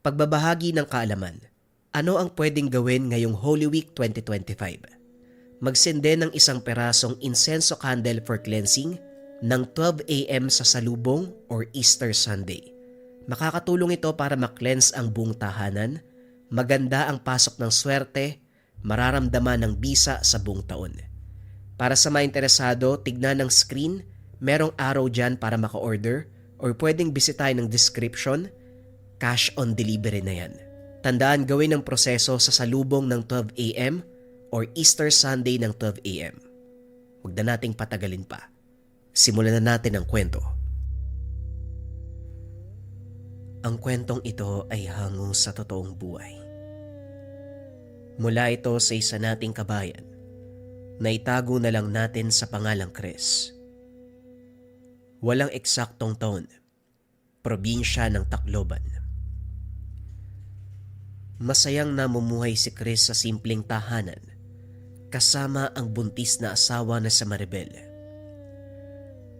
Pagbabahagi ng kaalaman. Ano ang pwedeng gawin ngayong Holy Week 2025? Magsende ng isang perasong insenso candle for cleansing ng 12 a.m. sa salubong or Easter Sunday. Makakatulong ito para ma-cleanse ang buong tahanan, maganda ang pasok ng swerte, mararamdaman ng bisa sa buong taon. Para sa mga interesado, tignan ng screen, merong arrow dyan para maka-order or pwedeng bisitahin ng description, cash on delivery na yan. Tandaan gawin ang proseso sa salubong ng 12 a.m. or Easter Sunday ng 12 a.m. Huwag na nating patagalin pa. Simulan na natin ang kwento. Ang kwentong ito ay hango sa totoong buhay. Mula ito sa isa nating kabayan na itago na lang natin sa pangalang Chris. Walang eksaktong taon, probinsya ng Tacloban. Masayang namumuhay si Chris sa simpleng tahanan kasama ang buntis na asawa na si Maribel.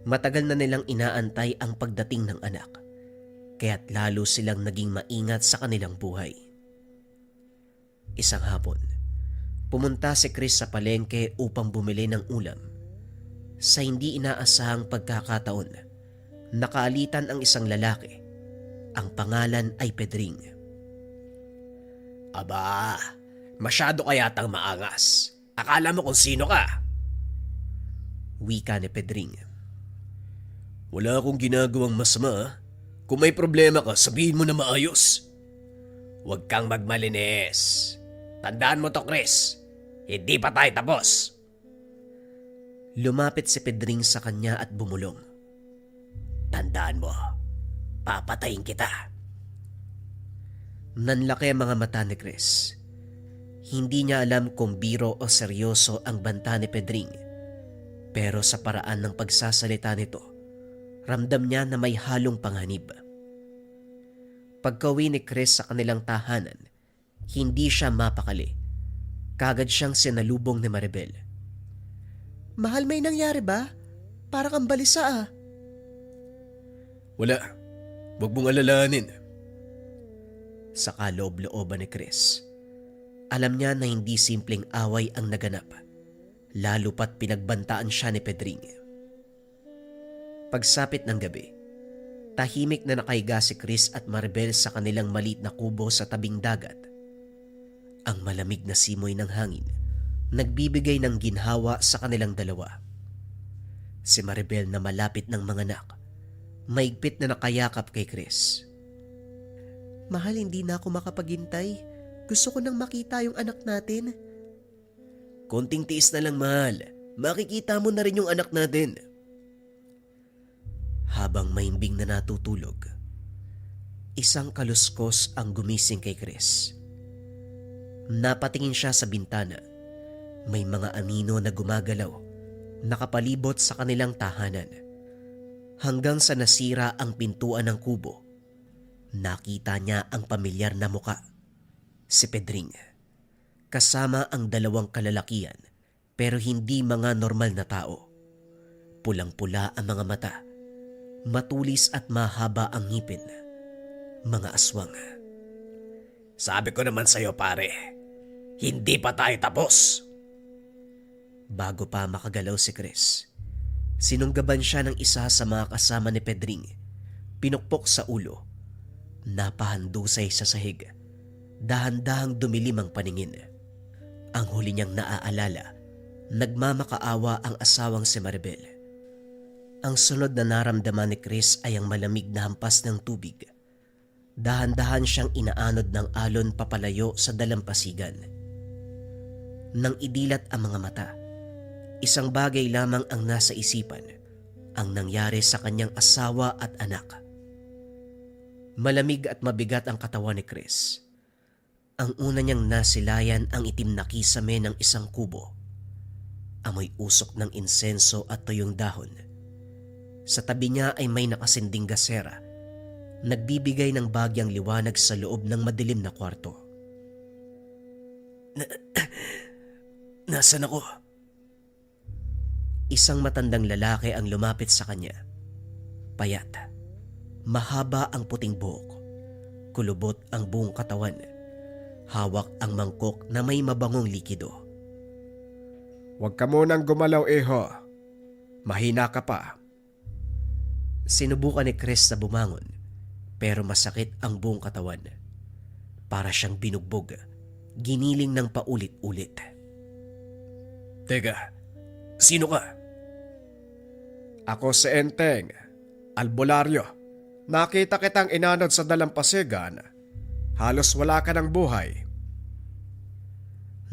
Matagal na nilang inaantay ang pagdating ng anak, kaya't lalo silang naging maingat sa kanilang buhay. Isang hapon, pumunta si Chris sa palengke upang bumili ng ulam. Sa hindi inaasahang pagkakataon, nakaalitan ang isang lalaki. Ang pangalan ay Pedring. Aba, masyado ka yatang maangas. Akala mo kung sino ka? Wika ni Pedring. Wala akong ginagawang masama. Kung may problema ka, sabihin mo na maayos. Huwag kang magmalinis. Tandaan mo to, Chris. Hindi pa tayo tapos. Lumapit si Pedring sa kanya at bumulong. Tandaan mo, papatayin kita. Nanlaki ang mga mata ni Chris. Hindi niya alam kung biro o seryoso ang banta ni Pedring. Pero sa paraan ng pagsasalita nito, ramdam niya na may halong panganib. Pagkauwi ni Chris sa kanilang tahanan, hindi siya mapakali. Kagad siyang sinalubong ni Maribel. Mahal, may nangyari ba? Para kang balisa ah. Wala. Huwag mong alalahanin. Sa kaloob-looban ni Chris, alam niya na hindi simpleng away ang naganap, lalo pat pinagbantaan siya ni Pedring. Pagsapit ng gabi, tahimik na nakahiga si Chris at Maribel sa kanilang maliit na kubo sa tabing dagat. Ang malamig na simoy ng hangin nagbibigay ng ginhawa sa kanilang dalawa. Si Maribel na malapit ng manganak, maigpit na nakayakap kay Chris. Mahal, hindi na ako makapaghintay. Gusto ko nang makita yung anak natin. Konting tiis na lang, mahal. Makikita mo na rin yung anak natin. Habang mahimbing na natutulog, isang kaluskos ang gumising kay Chris. Napatingin siya sa bintana. May mga anino na gumagalaw, nakapalibot sa kanilang tahanan. Hanggang sa nasira ang pintuan ng kubo, nakita niya ang pamilyar na muka, si Pedring. Kasama ang dalawang kalalakian pero hindi mga normal na tao. Pulang-pula ang mga mata, matulis at mahaba ang ngipin. Mga aswang. Sabi ko naman sa'yo, pare, hindi pa tayo tapos. Bago pa makagalaw si Chris, sinunggaban siya ng isa sa mga kasama ni Pedring. Pinukpok sa ulo. Napahandusay sa sahig. Dahan-dahang dumilim ang paningin. Ang huli niyang naaalala, nagmamakaawa ang asawang si Maribel. Ang sunod na naramdaman ni Chris ay ang malamig na hampas ng tubig. Dahan-dahan siyang inaanod ng alon papalayo sa dalampasigan. Nang idilat ang mga mata, isang bagay lamang ang nasa isipan, ang nangyari sa kanyang asawa at anak. Malamig at mabigat ang katawan ni Chris. Ang una niyang nasilayan ang itim na kisame ng isang kubo. Amoy usok ng insenso at tuyong dahon. Sa tabi niya ay may nakasinding gasera, nagbibigay ng bagyang liwanag sa loob ng madilim na kwarto. Nasaan ako? Isang matandang lalaki ang lumapit sa kanya. Payat. Mahaba ang puting buhok. kulubot ang buong katawan. Hawak ang mangkok na may mabangong likido. Huwag ka munang gumalaw, Iho. Mahina ka pa. Sinubukan ni Chris na bumangon, pero masakit ang buong katawan. Para siyang binugbog, giniling ng paulit-ulit. Teka, sino ka? Ako si Enteng, albularyo. Nakita kitang inanod sa dalampasigan. Halos wala ka ng buhay.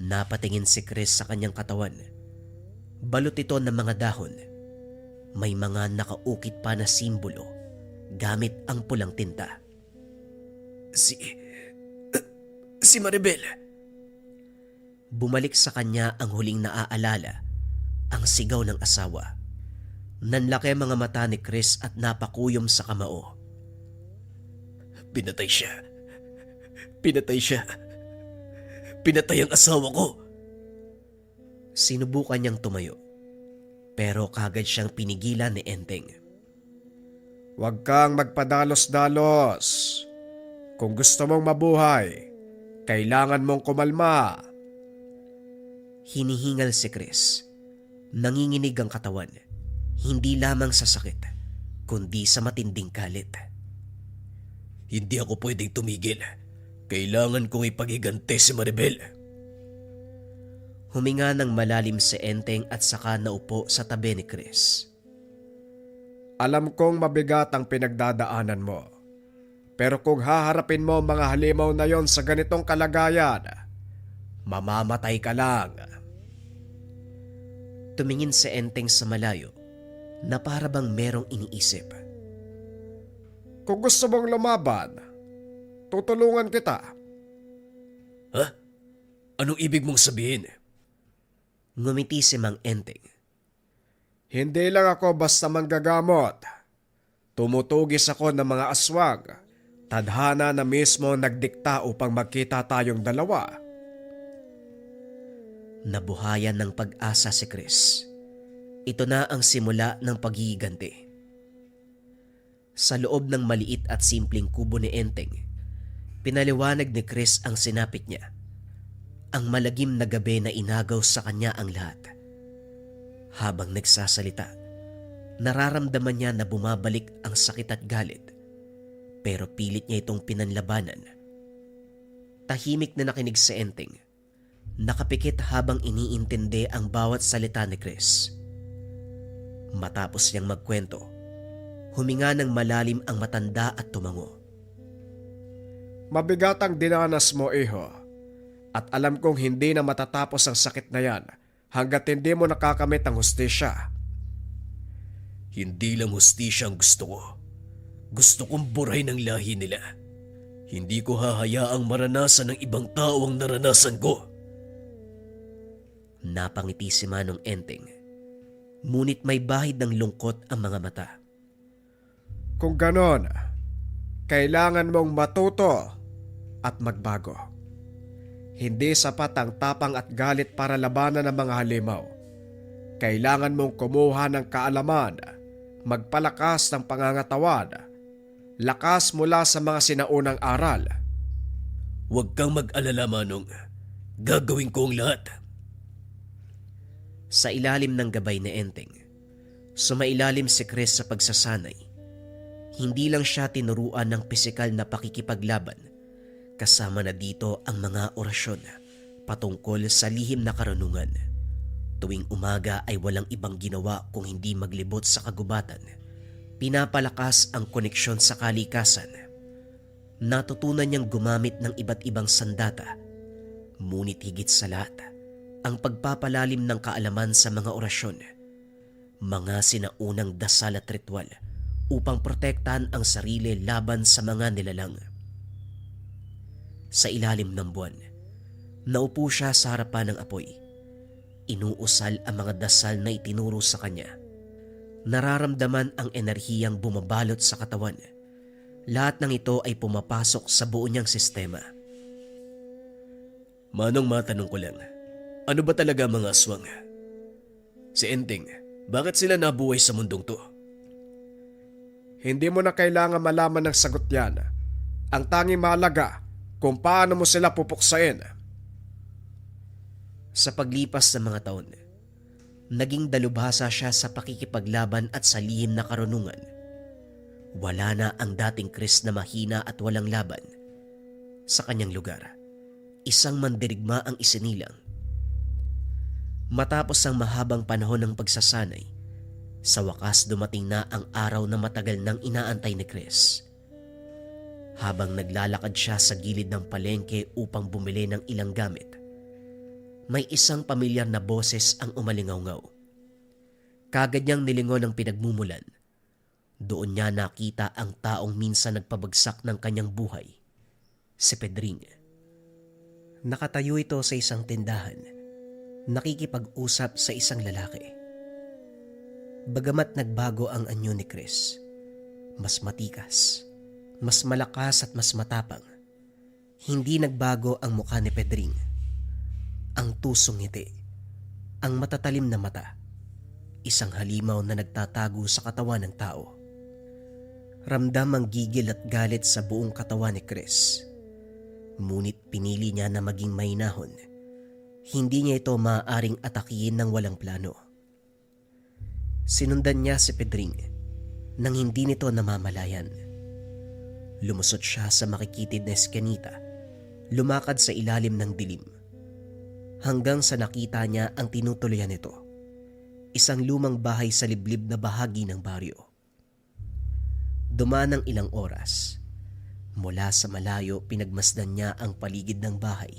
Napatingin si Chris sa kanyang katawan. Balot ito ng mga dahon. May mga nakaukit pa na simbolo gamit ang pulang tinta. Si Maribel. Bumalik sa kanya ang huling naaalala, ang sigaw ng asawa. Nanlaki ang mga mata ni Chris at napakuyom sa kamao. Pinatay siya. Pinatay siya. Pinatay ang asawa ko. Sinubukan niyang tumayo, pero kagad siyang pinigilan ni Enteng. Huwag kang magpadalos-dalos. Kung gusto mong mabuhay, kailangan mong kumalma. Hinihingal si Chris. Nanginginig ang katawan, hindi lamang sa sakit, kundi sa matinding galit. Hindi ako pwedeng tumigil. Kailangan kong ipagigante si Maribel. Huminga ng malalim si Enteng at saka naupo sa tabi ni Chris. Alam kong mabigat ang pinagdadaanan mo. Pero kung haharapin mo mga halimaw na yon sa ganitong kalagayan, mamamatay ka lang. Tumingin si Enteng sa malayo na para bang merong iniisip. Kung gusto mong lumaban, tutulungan kita. Ha? Anong ibig mong sabihin? Ngumiti si Mang Enteng. Hindi lang ako basta manggagamot. Tumutugis ako ng mga aswang. Tadhana na mismo nagdikta upang magkita tayong dalawa. Nabuhayan ng pag-asa si Chris. Ito na ang simula ng paghihiganti. Sa loob ng maliit at simpleng kubo ni Enteng, pinaliwanag ni Chris ang sinapit niya. Ang malagim na gabi na inagaw sa kanya ang lahat. Habang nagsasalita, nararamdaman niya na bumabalik ang sakit at galit, pero pilit niya itong pinanlabanan. Tahimik na nakinig si Enteng, nakapikit habang iniintindi ang bawat salita ni Chris. Matapos niyang magkwento, huminga ng malalim ang matanda at tumango. Mabigat ang dinanas mo, Iho. At alam kong hindi na matatapos ang sakit na yan hanggat hindi mo nakakamit ang hustisya. Hindi lang hustisya ang gusto ko. Gusto kong burahin ang lahi nila. Hindi ko hahayaang maranasan ng ibang tao ang naranasan ko. Napangiti si Manong Enteng, ngunit may bahid ng lungkot ang mga mata. Kung ganon, kailangan mong matuto at magbago. Hindi sapat ang tapang at galit para labanan ng mga halimaw. Kailangan mong kumuha ng kaalaman, magpalakas ng pangangatawan, lakas mula sa mga sinaunang aral. Huwag kang mag-alala, Manong. Gagawin ko ang lahat. Sa ilalim ng gabay ni Enteng, sumailalim si Chris sa pagsasanay. Hindi lang siya tinuruan ng pisikal na pakikipaglaban, kasama na dito ang mga orasyon patungkol sa lihim na karunungan. Tuwing umaga ay walang ibang ginawa kung hindi maglibot sa kagubatan. Pinapalakas ang koneksyon sa kalikasan. Natutunan niyang gumamit ng iba't ibang sandata. Ngunit higit sa lahat, ang pagpapalalim ng kaalaman sa mga orasyon. Mga sinaunang dasal at ritual upang protektahan ang sarili laban sa mga nilalang. Sa ilalim ng buwan, naupo siya sa harapan ng apoy. Inuusal ang mga dasal na itinuro sa kanya. Nararamdaman ang enerhiyang bumabalot sa katawan. Lahat ng ito ay pumapasok sa buo niyang sistema. Manong, matanong ko lang, ano ba talaga mga aswang? Si Enteng, bakit sila nabuhay sa mundong to? Hindi mo na kailangan malaman ng sagot yan. Ang tanging mahalaga kung paano mo sila pupuksain. Sa paglipas ng mga taon, naging dalubhasa siya sa pakikipaglaban at sa lihim na karunungan. Wala na ang dating Chris na mahina at walang laban. Sa kanyang lugar, isang mandirigma ang isinilang. Matapos ang mahabang panahon ng pagsasanay, sa wakas dumating na ang araw na matagal nang inaantay ni Chris. Habang naglalakad siya sa gilid ng palengke upang bumili ng ilang gamit, may isang pamilyar na boses ang umalingaw-ngaw. Kagad niyang nilingon ang pinagmumulan. Doon niya nakita ang taong minsan nagpabagsak ng kanyang buhay, si Pedring. Nakatayo ito sa isang tindahan, nakikipag-usap sa isang lalaki. Bagamat nagbago ang anyo ni Chris, mas matikas, mas malakas at mas matapang, hindi nagbago ang mukha ni Pedring. Ang tusong ngiti, ang matatalim na mata, isang halimaw na nagtatago sa katawan ng tao. Ramdam ang gigil at galit sa buong katawan ni Chris. Ngunit pinili niya na maging mahinahon. Hindi niya ito maaaring atakihin ng walang plano. Sinundan niya si Pedring nang hindi nito namamalayan. Lumusot siya sa makikitid na eskinita, lumakad sa ilalim ng dilim, hanggang sa nakita niya ang tinutuluyan nito, isang lumang bahay sa liblib na bahagi ng baryo. Dumaan ng ilang oras. Mula sa malayo, pinagmasdan niya ang paligid ng bahay.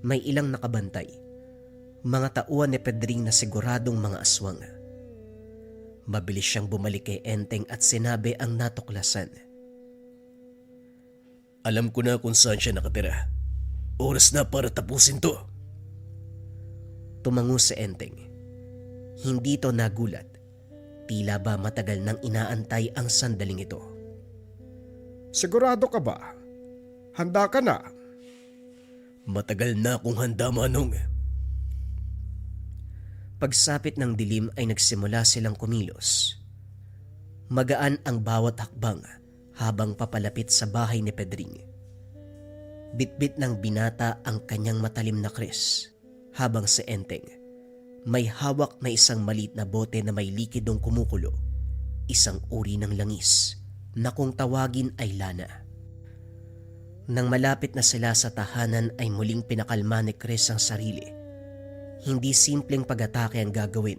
May ilang nakabantay, mga tauhan ni Pedring na siguradong mga aswang. Mabilis siyang bumalik kay Enteng at sinabi ang natuklasan. Alam ko na kung saan siya nakatira. Oras na para tapusin to. Tumango si Enteng. Hindi ito nagulat. Tila ba matagal nang inaantay ang sandaling ito. Sigurado ka ba? Handa ka na? Matagal na akong handa, Manong. Pagsapit ng dilim ay nagsimula silang kumilos. Magaan ang bawat hakbang habang papalapit sa bahay ni Pedring. Bitbit ng binata ang kanyang matalim na Chris, habang si Enteng may hawak na isang maliit na bote na may likidong kumukulo, isang uri ng langis na kung tawagin ay lana. Nang malapit na sila sa tahanan ay muling pinakalma ni Chris ang sarili. Hindi simpleng pag-atake ang gagawin.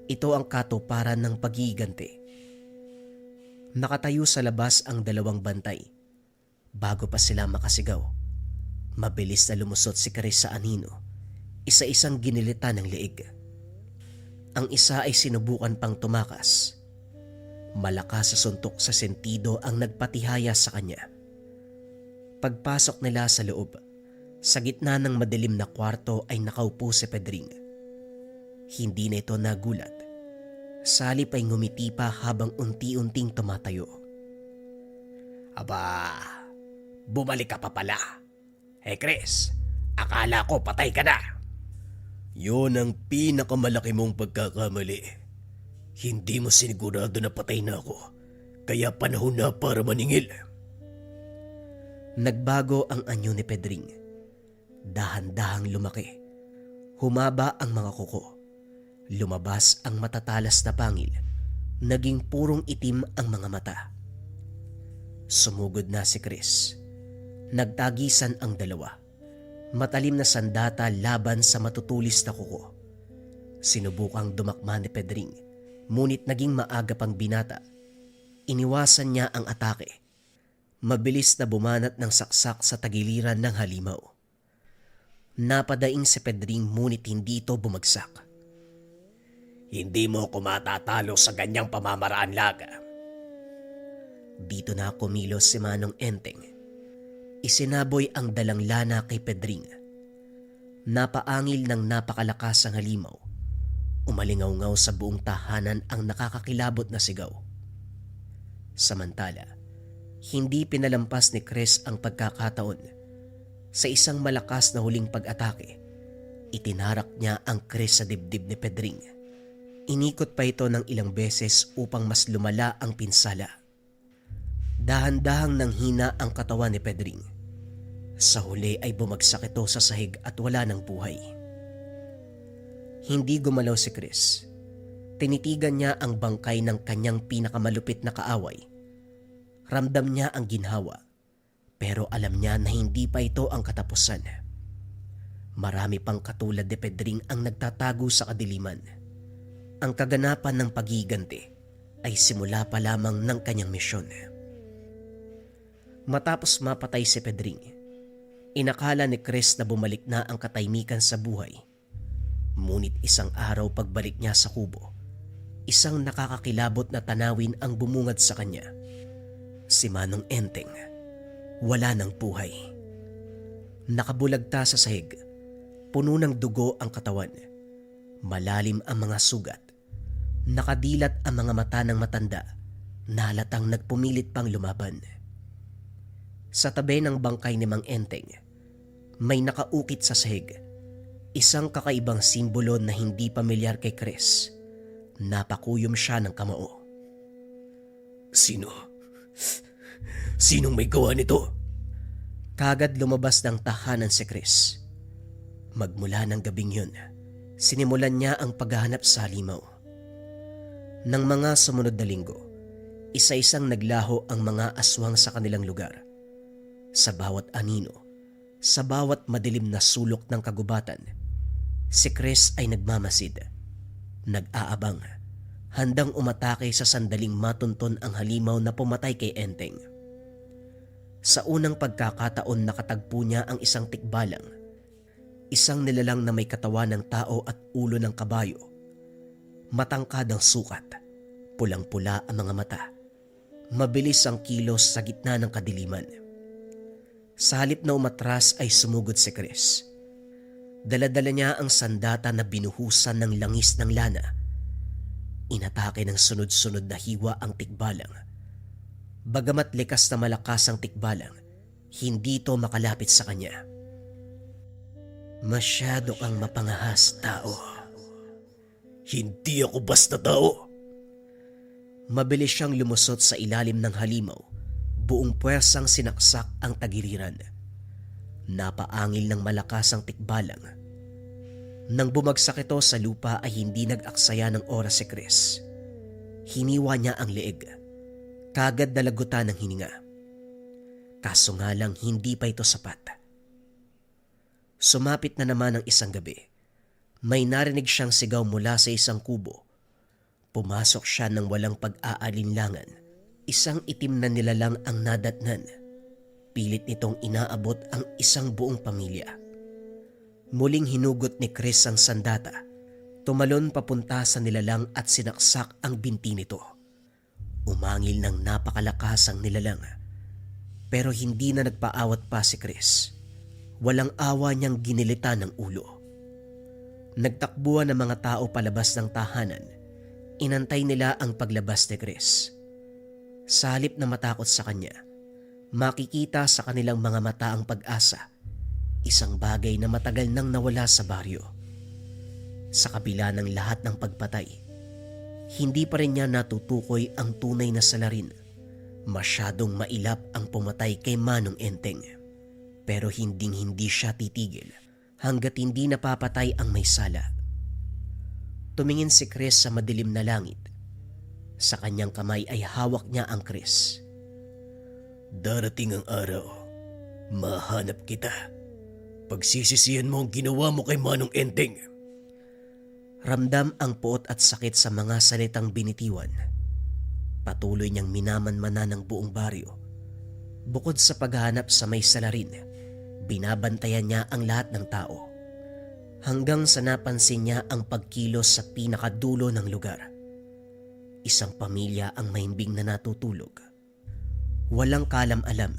Ito ang katuparan ng paghiganti. Nakatayo sa labas ang dalawang bantay. Bago pa sila makasigaw, mabilis na lumusot si Chris sa anino, isa-isang ginilitan ng leeg. Ang isa ay sinubukan pang tumakas. Malakas sa suntok sa sentido ang nagpatihaya sa kanya. Pagpasok nila sa loob, sa gitna ng madilim na kwarto ay nakaupo si Pedring. Hindi na ito nagulat. Salip ay ngumiti pa habang unti-unting tumatayo. Aba, bumalik ka pa pala. Chris, akala ko patay ka na. Yun ang pinakamalaki mong pagkakamali. Hindi mo sinigurado na patay na ako, kaya panahon na para maningil. Nagbago ang anyo ni Pedring. Dahan-dahang lumaki. Humaba ang mga kuko. Lumabas ang matatalas na pangil. Naging purong itim ang mga mata. Sumugod na si Chris. Nagtagisan ang dalawa. Matalim na sandata laban sa matutulis na kuko. Sinubukang dumakma ni Pedring, ngunit naging maaga pang binata. Iniwasan niya ang atake. Mabilis na bumanat ng saksak sa tagiliran ng halimaw. Napadaing si Pedring ngunit hindi ito bumagsak. Hindi mo ako matatalo sa ganyang pamamaraan, Laga. Dito na kumilos si Manong Enteng. Isinaboy ang dalang lana kay Pedring. Napaangil ng napakalakas ang halimaw. Umalingaw-ngaw sa buong tahanan ang nakakakilabot na sigaw. Samantala, hindi pinalampas ni Chris ang pagkakataon. Sa isang malakas na huling pag-atake, itinarak niya ang Chris sa dibdib ni Pedring. Inikot pa ito ng ilang beses upang mas lumala ang pinsala. Dahan-dahang nanghina ang katawan ni Pedring. Sa huli ay bumagsak ito sa sahig at wala ng buhay. Hindi gumalaw si Chris. Tinitigan niya ang bangkay ng kanyang pinakamalupit na kaaway. Ramdam niya ang ginhawa, pero alam niya na hindi pa ito ang katapusan. Marami pang katulad ni Pedring ang nagtatago sa kadiliman. Ang kaganapan ng paghiganti ay simula pa lamang ng kanyang misyon. Matapos mapatay si Pedring, inakala ni Chris na bumalik na ang katahimikan sa buhay. Ngunit isang araw pagbalik niya sa kubo, isang nakakakilabot na tanawin ang bumungad sa kanya. Si Manong Enteng, wala ng buhay. Nakabulagta sa sahig, puno ng dugo ang katawan. Malalim ang mga sugat. Nakadilat ang mga mata ng matanda na halatang nagpumilit pang lumaban. Sa tabi ng bangkay ni Mang Enteng, may nakaukit sa sahig. Isang kakaibang simbolo na hindi pamilyar kay Chris. Napakuyom siya ng kamao. Sino? Sinong may gawa nito? Kagad lumabas ng tahanan si Chris. Magmula ng gabing yun, sinimulan niya ang paghahanap sa halimaw. Nang mga sumunod na linggo, isa-isang naglaho ang mga aswang sa kanilang lugar. Sa bawat anino, sa bawat madilim na sulok ng kagubatan, si Chris ay nagmamasid, nag-aabang, handang umatake sa sandaling matunton ang halimaw na pumatay kay Enteng. Sa unang pagkakataon nakatagpo niya ang isang tikbalang, isang nilalang na may katawan ng tao at ulo ng kabayo. Matangkad ang sukat, pulang-pula ang mga mata, mabilis ang kilos sa gitna ng kadiliman. Sa halip na umatras ay sumugod si Chris. Dala-dala niya ang sandata na binuhusan ng langis ng lana. Inatake ng sunod-sunod na hiwa ang tikbalang. Bagamat likas na malakas ang tikbalang, hindi ito makalapit sa kanya. Masyado kang mapangahas, tao. Hindi ako basta tao. Mabilis siyang lumusot sa ilalim ng halimaw, buong puwersang sinaksak ang tagiliran. Napaangil ng malakas ang tikbalang. Nang bumagsak ito sa lupa ay hindi nag-aksaya ng oras si Chris. Hiniwa niya ang leeg. Kagad dalagutan ng hininga. Kaso nga lang hindi pa ito sapat. Sumapit na naman ang isang gabi. May narinig siyang sigaw mula sa isang kubo. Pumasok siya ng walang pag-aalinlangan. Isang itim na nilalang ang nadatnan. Pilit nitong inaabot ang isang buong pamilya. Muling hinugot ni Chris ang sandata. Tumalon papunta sa nilalang at sinaksak ang binti nito. Umangil ng napakalakas ang nilalang. Pero hindi na nagpaawat pa si Chris. Walang awa niyang ginilitan ng ulo. Nagtakbuhan ng mga tao palabas ng tahanan. Inantay nila ang paglabas ni Chris. Sa halip na matakot sa kanya, makikita sa kanilang mga mata ang pag-asa, isang bagay na matagal nang nawala sa baryo. Sa kabila ng lahat ng pagpatay, hindi pa rin niya natutukoy ang tunay na salarin. Masyadong mailap ang pumatay kay Manong Enteng. Pero hinding-hindi siya titigil hanggat hindi napapatay ang may sala. Tumingin si Chris sa madilim na langit. Sa kanyang kamay ay hawak niya ang Chris. Darating ang araw, mahanap kita. Pagsisisihan mo ang ginawa mo kay Manong Enteng. Ramdam ang puot at sakit sa mga salitang binitiwan. Patuloy niyang minamanmana ng buong baryo. Bukod sa paghahanap sa may salarin, binabantayan niya ang lahat ng tao. Hanggang sa napansin niya ang pagkilos sa pinakadulo ng lugar. Isang pamilya ang mahimbing na natutulog. Walang kalam-alam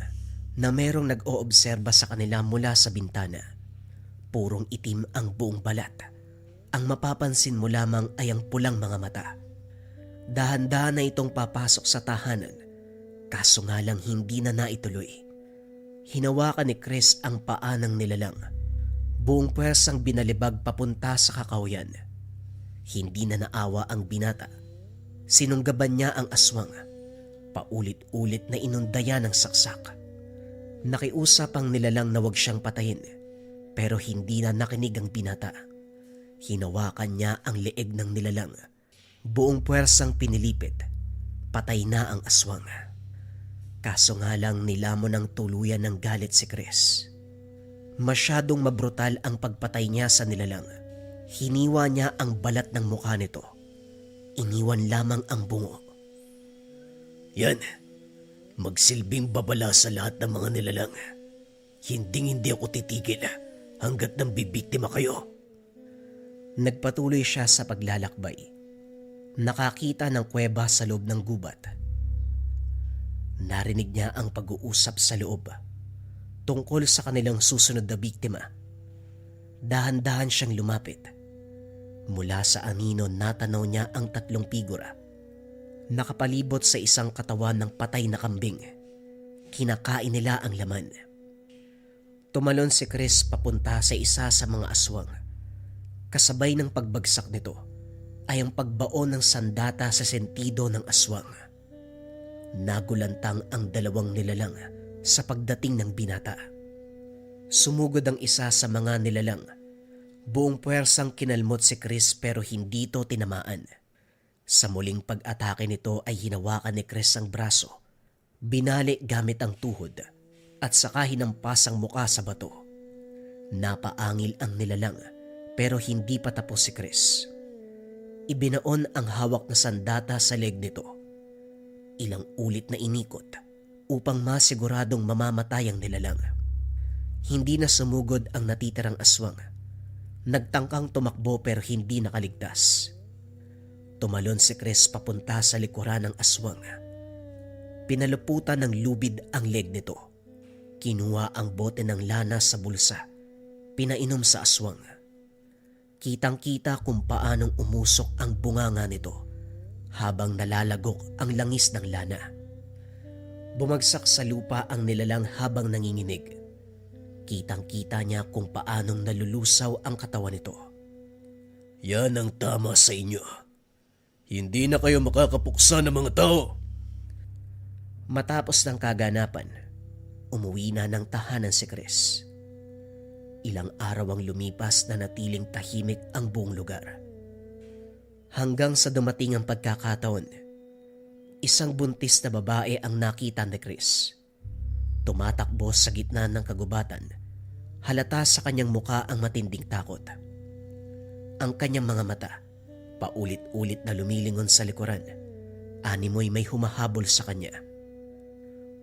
na merong nag-oobserba sa kanila mula sa bintana. Purong itim ang buong balat. Ang mapapansin mo lamang ay ang pulang mga mata. Dahan-dahan na itong papasok sa tahanan, kaso nga lang hindi na naituloy. Hinawakan ni Chris ang paa ng nilalang. Buong puwersang binalibag papunta sa kakahuyan. Hindi na naawa ang binata. Sinunggaban niya ang aswang. Paulit-ulit na inundaya ng saksak. Nakiusap ang nilalang na huwag siyang patayin, pero hindi na nakinig ang binata. Hinawakan niya ang leeg ng nilalang. Buong puwersang pinilipit. Patay na ang aswang. Kaso nga lang nilamon ng tuluyan ng galit si Chris. Masyadong mabrutal ang pagpatay niya sa nilalang. Hiniwa niya ang balat ng mukha nito. Iniwan lamang ang bungo. Yan, magsilbing babala sa lahat ng mga nilalang. Hindi ako titigil hanggat nang bibiktima kayo. Nagpatuloy siya sa paglalakbay. Nakakita ng kuweba sa loob ng gubat. Narinig niya ang pag-uusap sa loob tungkol sa kanilang susunod na biktima. Dahan-dahan siyang lumapit. Mula sa anino natanaw niya ang 3 figura. Nakapalibot sa isang katawan ng patay na kambing. Kinakain nila ang laman. Tumalon si Chris papunta sa isa sa mga aswang. Kasabay ng pagbagsak nito ay ang pagbaon ng sandata sa sentido ng aswang. Nagulantang ang 2 nilalang sa pagdating ng binata. Sumugod ang isa sa mga nilalang. Buong puwersang kinalmot si Chris pero hindi ito tinamaan. Sa muling pag-atake nito ay hinawakan ni Chris ang braso, binali gamit ang tuhod at saka hinampas ang muka sa bato. Napaangil ang nilalang pero hindi pa tapos si Chris. Ibinaon ang hawak na sandata sa leg nito. Ilang ulit na inikot upang masiguradong mamamatay ang nilalang. Hindi na sumugod ang natitirang aswang. Nagtangkang tumakbo pero hindi nakaligtas. Tumalon si Chris papunta sa likuran ng aswang. Pinaluputan ng lubid ang leg nito. Kinuha ang bote ng lana sa bulsa. Pinainom sa aswang. Kitang-kita kung paanong umusok ang bunganga nito habang nalalagok ang langis ng lana. Bumagsak sa lupa ang nilalang habang nanginginig. Kitang-kita niya kung paanong nalulusaw ang katawan nito. Yan ang tama sa inyo. Hindi na kayo makakapuksa ng mga tao. Matapos ng kaganapan, umuwi na ng tahanan si Chris. Ilang araw ang lumipas na natiling tahimik ang buong lugar. Hanggang sa dumating ang pagkakataon, isang buntis na babae ang nakita ni Chris. Tumatakbo sa gitna ng kagubatan. Halata sa kanyang muka ang matinding takot. Ang kanyang mga mata, paulit-ulit na lumilingon sa likuran. Animoy may humahabol sa kanya.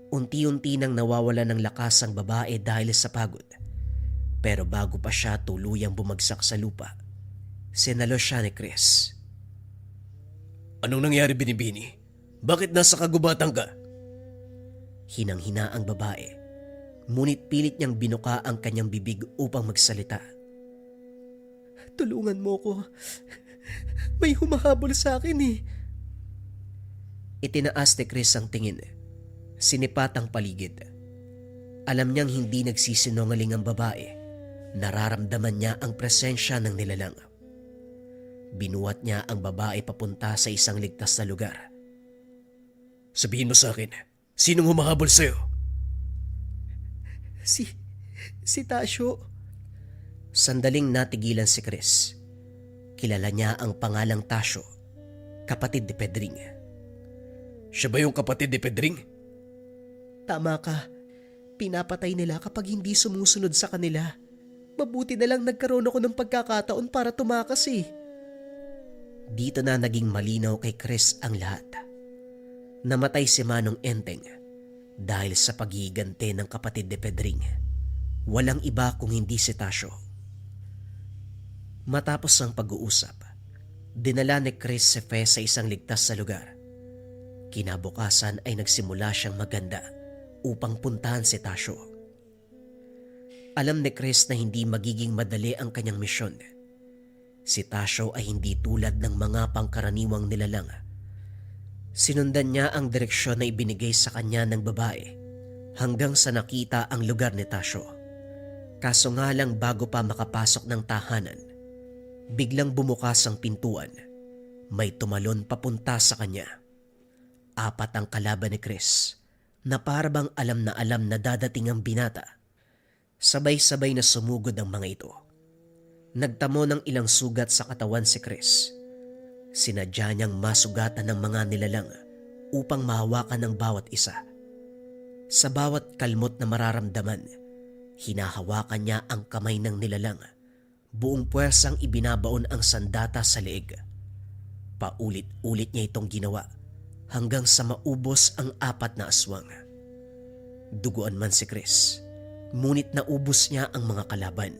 Unti-unti nang nawawala ng lakas ang babae dahil sa pagod. Pero bago pa siya tuluyang bumagsak sa lupa, sinalo siya ni Chris. Anong nangyari, Binibini? Bakit nasa kagubatan ka? Hinang-hina ang babae, ngunit pilit niyang binuka ang kanyang bibig upang magsalita. Tulungan mo ko. May humahabol sa akin eh. Itinaas ni Chris ang tingin. Sinipat ang paligid. Alam niyang hindi nagsisinungaling ang babae. Nararamdaman niya ang presensya ng nilalang. Binuhat niya ang babae papunta sa isang ligtas na lugar. Sabihin mo sa akin, sinong humahabol sa'yo? Si Tasyo. Sandaling natigilan si Chris. Kilala niya ang pangalang Tasyo, kapatid ni Pedring. Siya ba yung kapatid ni Pedring? Tama ka. Pinapatay nila kapag hindi sumusunod sa kanila. Mabuti na lang nagkaroon ako ng pagkakataon para tumakas eh. Dito na naging malinaw kay Chris ang lahat. Namatay si Manong Enteng dahil sa pagigante ng kapatid ni Pedring. Walang iba kung hindi si Tasyo. Matapos ang pag-uusap, dinala ni Chris si Fe sa isang ligtas na lugar. Kinabukasan ay nagsimula siyang maganda upang puntahan si Tasyo. Alam ni Chris na hindi magiging madali ang kanyang misyon. Si Tasyo ay hindi tulad ng mga pangkaraniwang nilalang. Sinundan niya ang direksyon na ibinigay sa kanya ng babae hanggang sa nakita ang lugar ni Tasyo. Kaso nga lang bago pa makapasok ng tahanan, biglang bumukas ang pintuan. May tumalon papunta sa kanya. Apat ang kalaban ni Chris na parabang alam na dadating ang binata. Sabay-sabay na sumugod ang mga ito. Nagtamo ng ilang sugat sa katawan si Chris. Sinadya niyang masugatan ng mga nilalang upang mahawakan ng bawat isa. Sa bawat kalmot na mararamdaman, hinahawakan niya ang kamay ng nilalang. Buong puwersang ibinabaon ang sandata sa leeg. Paulit-ulit niya itong ginawa hanggang sa maubos ang apat na aswang. Duguan man si Chris, ngunit naubos niya ang mga kalaban.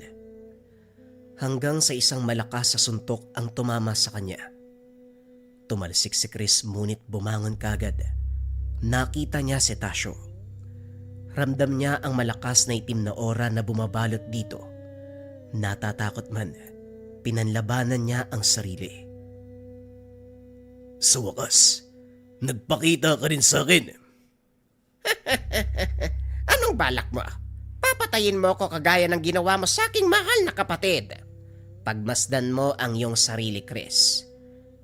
Hanggang sa isang malakas sa suntok ang tumama sa kanya. Tumalsik si Chris ngunit bumangon kagad. Nakita niya si Tasyo. Ramdam niya ang malakas na itim na aura na bumabalot dito. Natatakot man, pinanlabanan niya ang sarili. Sa wakas, nagpakita ka rin sa akin. Anong balak mo? Papatayin mo ko kagaya ng ginawa mo sa aking mahal na kapatid. Pagmasdan mo ang iyong sarili, Chris.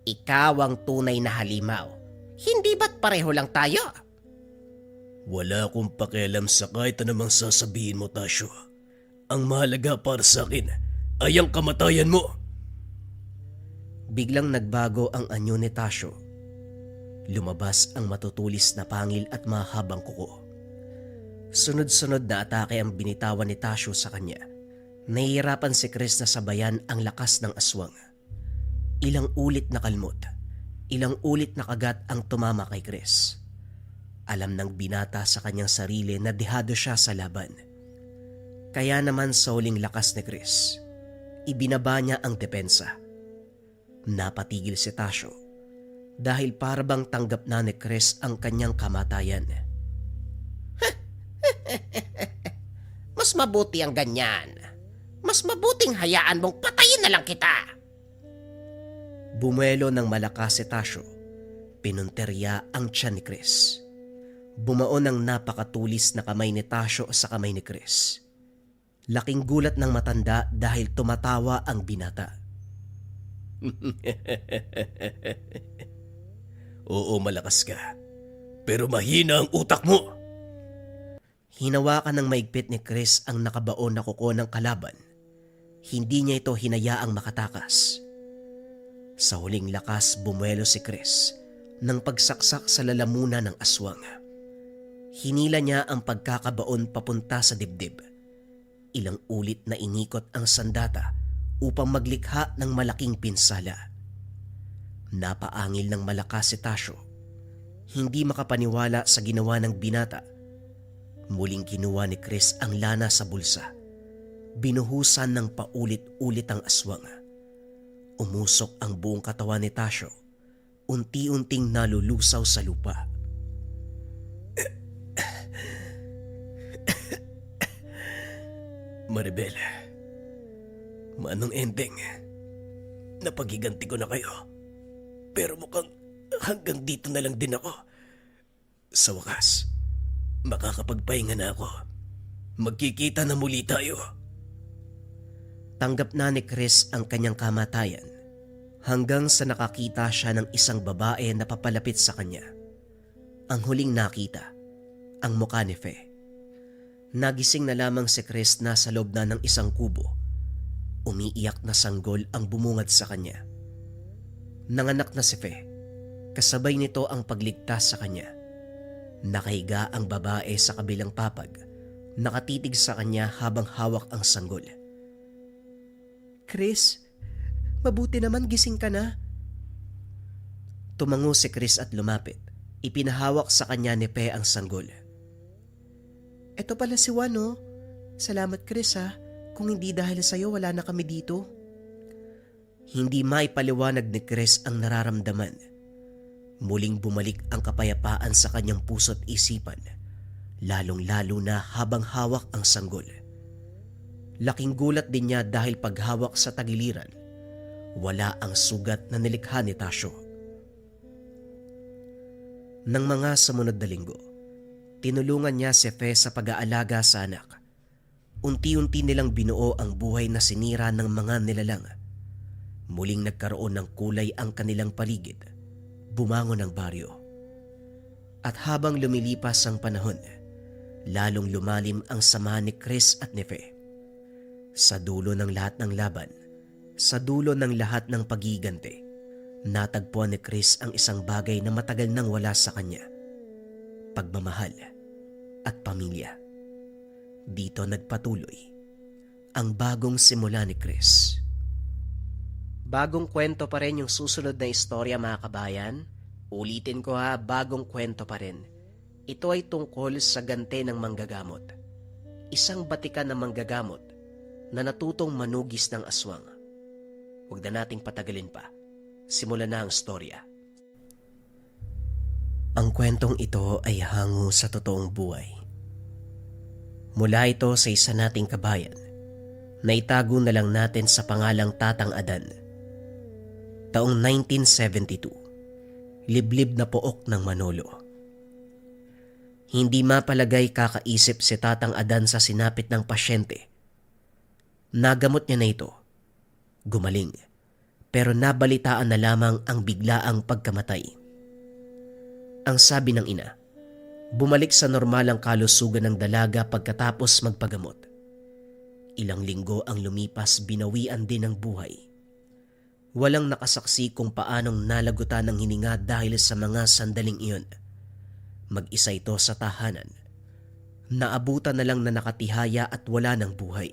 Ikaw ang tunay na halimaw. Hindi ba't pareho lang tayo? Wala akong pakialam sa kahit anumang sasabihin mo, Tasyo. Ang mahalaga para sa akin ay ang kamatayan mo. Biglang nagbago ang anyo ni Tasyo. Lumabas ang matutulis na pangil at mahabang kuko. Sunod-sunod na atake ang binitawan ni Tasyo sa kanya. Nahihirapan si Chris na sabayan ang lakas ng aswang. Ilang ulit na kalmot, ilang ulit na kagat ang tumama kay Chris. Alam ng binata sa kanyang sarili na dehado siya sa laban. Kaya naman sa huling lakas ni Chris, ibinaba niya ang depensa. Napatigil si Tasyo dahil parabang tanggap na ni Chris ang kanyang kamatayan. Mas mabuti ang ganyan. Mas mabuting hayaan mong patayin na lang kita. Bumuelo ng malakas si Tasyo. Pinunterya ang tiyan ni Chris. Bumaon ang napakatulis na kamay ni Tasyo sa kamay ni Chris. Laking gulat ng matanda dahil tumatawa ang binata. Oo, malakas ka. Pero mahina ang utak mo. Hinawakan ng maigpit ni Chris ang nakabaon na kuko ng kalaban. Hindi niya ito hinayaang makatakas. Sa huling lakas bumuelo si Chris nang pagsaksak sa lalamunan ng aswang. Hinila niya ang pagkakabaon papunta sa dibdib. Ilang ulit na inikot ang sandata upang maglikha ng malaking pinsala. Napaangil ng malakas si Tasyo. Hindi makapaniwala sa ginawa ng binata. Muling kinuha ni Chris ang lana sa bulsa. Binuhusan ng paulit-ulit ang aswang. Umusok ang buong katawan ni Tasyo. Unti-unting nalulusaw sa lupa. Maribel, manong ending. Napagiganti ko na kayo. Pero mukhang hanggang dito na lang din ako. Sa wakas, makakapagpahinga na ako. Magkikita na muli tayo. Tanggap na ni Chris ang kanyang kamatayan hanggang sa nakakita siya ng isang babae na papalapit sa kanya. Ang huling nakita, ang mukha ni Fe. Nagising na lamang si Chris na sa loob na ng isang kubo. Umiiyak na sanggol ang bumungad sa kanya. Nanganak na si Fe. Kasabay nito ang pagligtas sa kanya. Nakahiga ang babae sa kabilang papag. Nakatitig sa kanya habang hawak ang sanggol. Chris, mabuti naman gising ka na. Tumango si Chris at lumapit. Ipinahawak sa kanya ni Fe ang sanggol. Eto pala si Juan, oh. Salamat, Chris, ha. Kung hindi dahil sa'yo, wala na kami dito. Hindi maipaliwanag ni Chris ang nararamdaman. Muling bumalik ang kapayapaan sa kanyang puso't isipan, lalong-lalo na habang hawak ang sanggol. Laking gulat din niya dahil paghawak sa tagiliran, wala ang sugat na nilikha ni Tasyo. Nang mga sumunod na linggo, tinulungan niya si Fe sa pag-aalaga sa anak. Unti-unti nilang binuo ang buhay na sinira ng mga nilalang. Muling nagkaroon ng kulay ang kanilang paligid. Bumangon ang baryo. At habang lumilipas ang panahon, lalong lumalim ang samahan ni Chris at ni Fe. Sa dulo ng lahat ng laban, sa dulo ng lahat ng pagigante, natagpuan ni Chris ang isang bagay na matagal nang wala sa kanya: pagmamahal at pamilya. Dito nagpatuloy ang bagong simula ni Chris. Bagong kwento pa rin yung susunod na istorya, mga kabayan. Ulitin ko ha, bagong kwento pa rin. Ito ay tungkol sa gante ng manggagamot. Isang batikan ng manggagamot na natutong manugis ng aswang. Huwag na nating patagalin pa. Simulan na ang storya. Ang kwentong ito ay hango sa totoong buhay. Mula ito sa isa nating kabayan na itago na lang natin sa pangalang Tatang Adan. Taong 1972, liblib na pook ng Manolo. Hindi mapalagay kakaisip si Tatang Adan sa sinapit ng pasyente. Nagamot niya na ito. Gumaling. Pero nabalitaan na lamang ang biglaang pagkamatay. Ang sabi ng ina, bumalik sa normal ang kalusugan ng dalaga pagkatapos magpagamot. Ilang linggo ang lumipas, binawian din ng buhay. Walang nakasaksi kung paanong nalagutan ng hininga dahil sa mga sandaling iyon. Mag-isa ito sa tahanan. Naabutan na lang na nakatihaya at wala ng buhay.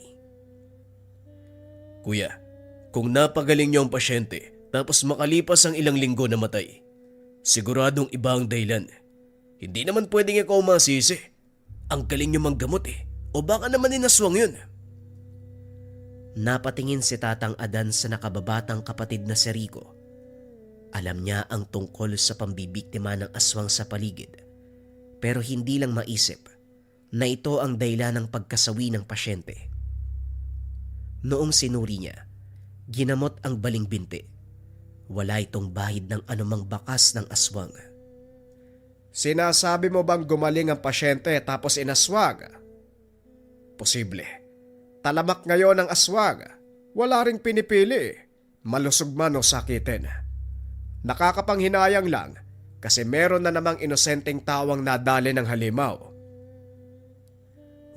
Kuya, kung napagaling niyo ang pasyente tapos makalipas ang ilang linggo na matay, siguradong iba ang dahilan. Hindi naman pwedeng ikaw masisi. Ang galing niyo manggamot O baka naman inaswang yun. Napatingin si Tatang Adan sa nakababatang kapatid na si Rico. Alam niya ang tungkol sa pambibiktima ng aswang sa paligid, pero hindi lang maisip na ito ang dahilan ng pagkasawi ng pasyente. Noong sinuri niya, ginamot ang baling binti. Wala itong bahid ng anumang bakas ng aswang. Sinasabi mo bang gumaling ang pasyente tapos inaswag? Posible. Talamak ngayon ang aswang. Wala ring pinipili. Malusog man o sakitin. Nakakapanghinayang lang kasi meron na namang inosenteng tawang nadali ng halimaw.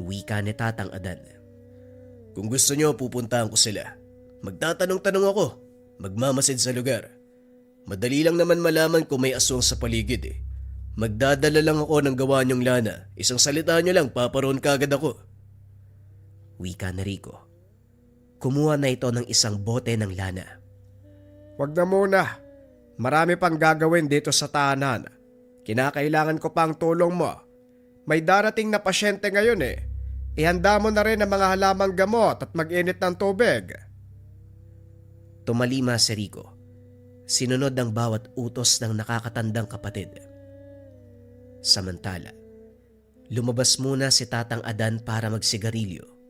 Wika ni Tatang Adan. Kung gusto niyo, pupuntahan ko sila. Magtatanong-tanong ako. Magmamasid sa lugar. Madali lang naman malaman kung may aswang sa paligid Magdadala lang ako ng gawa niyong lana. Isang salita niyo lang, paparoon kagad ako. Wika ni Rico. Kumuha na ito ng isang bote ng lana. Wag na muna. Marami pang gagawin dito sa tahanan. Kinakailangan ko pang tulong mo. May darating na pasyente ngayon Ihanda mo na rin ang mga halamang gamot at mag-init ng tubig. Tumalima si Rico. Sinunod ang bawat utos ng nakakatandang kapatid. Samantala, lumabas muna si Tatang Adan para magsigarilyo.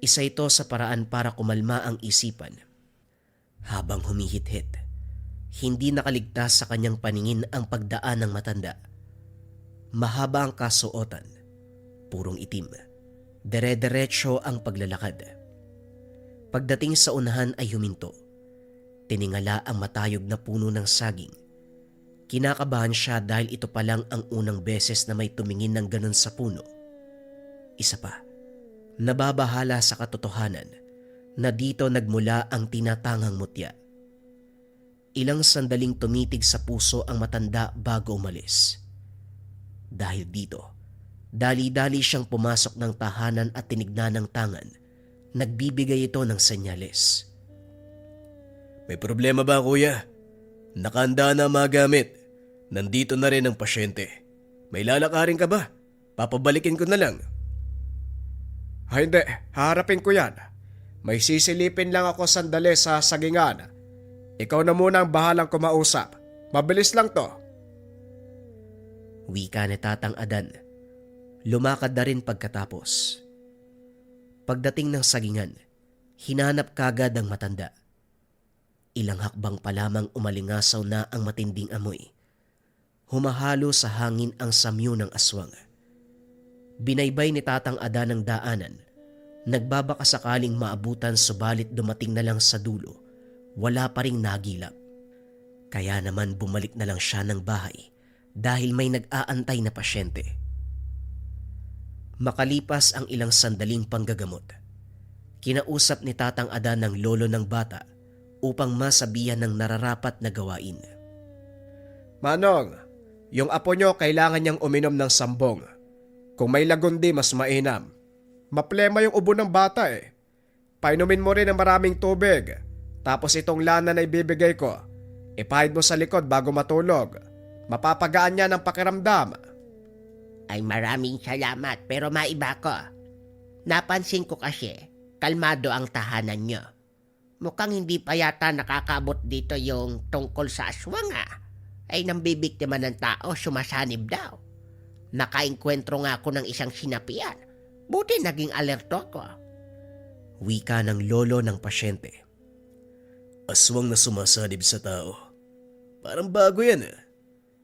Isa ito sa paraan para kumalma ang isipan. Habang humihit-hit, hindi nakaligtas sa kanyang paningin ang pagdaan ng matanda. Mahaba ang kasuotan, purong itim. Dere-derecho ang paglalakad. Pagdating sa unahan ay huminto. Tiningala ang matayog na puno ng saging. Kinakabahan siya dahil ito pa lang ang unang beses na may tumingin ng ganon sa puno. Isa pa, nababahala sa katotohanan na dito nagmula ang tinatanghang mutya. Ilang sandaling tumitig sa puso ang matanda bago umalis. Dahil dito, dali-dali siyang pumasok ng tahanan at tinignan ng tangan. Nagbibigay ito ng senyales. May problema ba, kuya? Nakahanda na ang mga gamit. Nandito na rin ang pasyente. May lalakarin ka ba? Papabalikin ko na lang. Hindi, harapin ko yan. May sisilipin lang ako sandali sa sagingan. Ikaw na muna ang bahalang kumausap. Mabilis lang to. Wika ni Tatang Adan. Lumakad na rin pagkatapos. Pagdating ng sagingan, hinanap kagad ang matanda. Ilang hakbang pa lamang umalingasaw na ang matinding amoy. Humahalo sa hangin ang samyo ng aswang. Binaybay ni Tatang Adan ang daanan. Nagbabaka sakaling maabutan subalit dumating na lang sa dulo. Wala pa ring nagilap. Kaya naman bumalik na lang siya ng bahay dahil may nag-aantay na pasyente. Makalipas ang ilang sandaling panggagamot, kinausap ni Tatang Adan ng lolo ng bata upang masabihan ng nararapat na gawain. Manong, yung apo nyo kailangan niyang uminom ng sambong. Kung may lagundi, mas mainam. Maplema yung ubo ng bata eh. Painumin mo rin ng maraming tubig. Tapos itong lana na ibibigay ko, ipahid mo sa likod bago matulog. Mapapagaan niya ng pakiramdam. Ay maraming salamat pero maiba ko. Napansin ko kasi, kalmado ang tahanan nyo. Mukhang hindi pa yata nakakabot dito yung tungkol sa aswang Ay nambibiktima ng tao, sumasanib daw. Nakaengkwentro nga ako ng isang sinapian. Buti naging alerto ko. Wika ng lolo ng pasyente. Aswang na sumasanib sa tao. Parang bago yan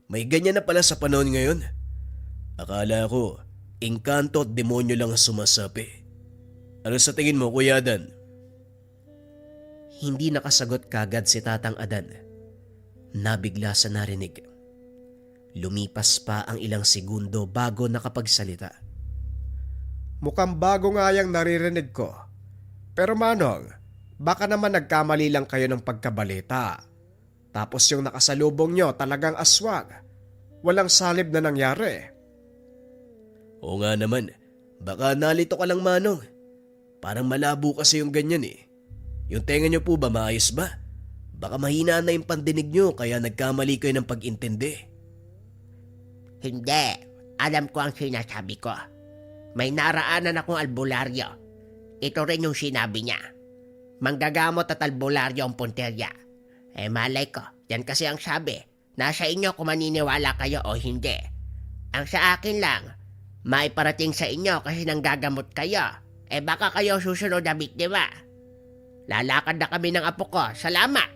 May ganyan na pala sa panahon ngayon. Akala ko, engkanto at demonyo lang ang sumasapi. Ano sa tingin mo, Kuya Adan? Hindi nakasagot kagad si Tatang Adan. Nabigla sa narinig. Lumipas pa ang ilang segundo bago nakapagsalita. Mukhang bago nga yung naririnig ko. Pero Manong, baka naman nagkamali lang kayo ng pagkabalita. Tapos yung nakasalubong nyo talagang aswang. Walang salib na nangyari. Oo nga naman, baka nalito ka lang Manong. Parang malabo kasi yung ganyan Yung tenga nyo po ba maayos ba? Baka mahina na yung pandinig nyo kaya nagkamali kayo ng pag-intindi. Hindi. Alam ko ang sinasabi ko. May naraanan akong albularyo. Ito rin yung sinabi niya. Manggagamot at albularyo ang punterya. Malay ko, yan kasi ang sabi. Nasa inyo kung maniniwala kayo o hindi. Ang sa akin lang, maiparating sa inyo kasi nanggagamot kayo. Baka kayo susunod na biktima. Lalakad na kami ng apo ko. Salamat!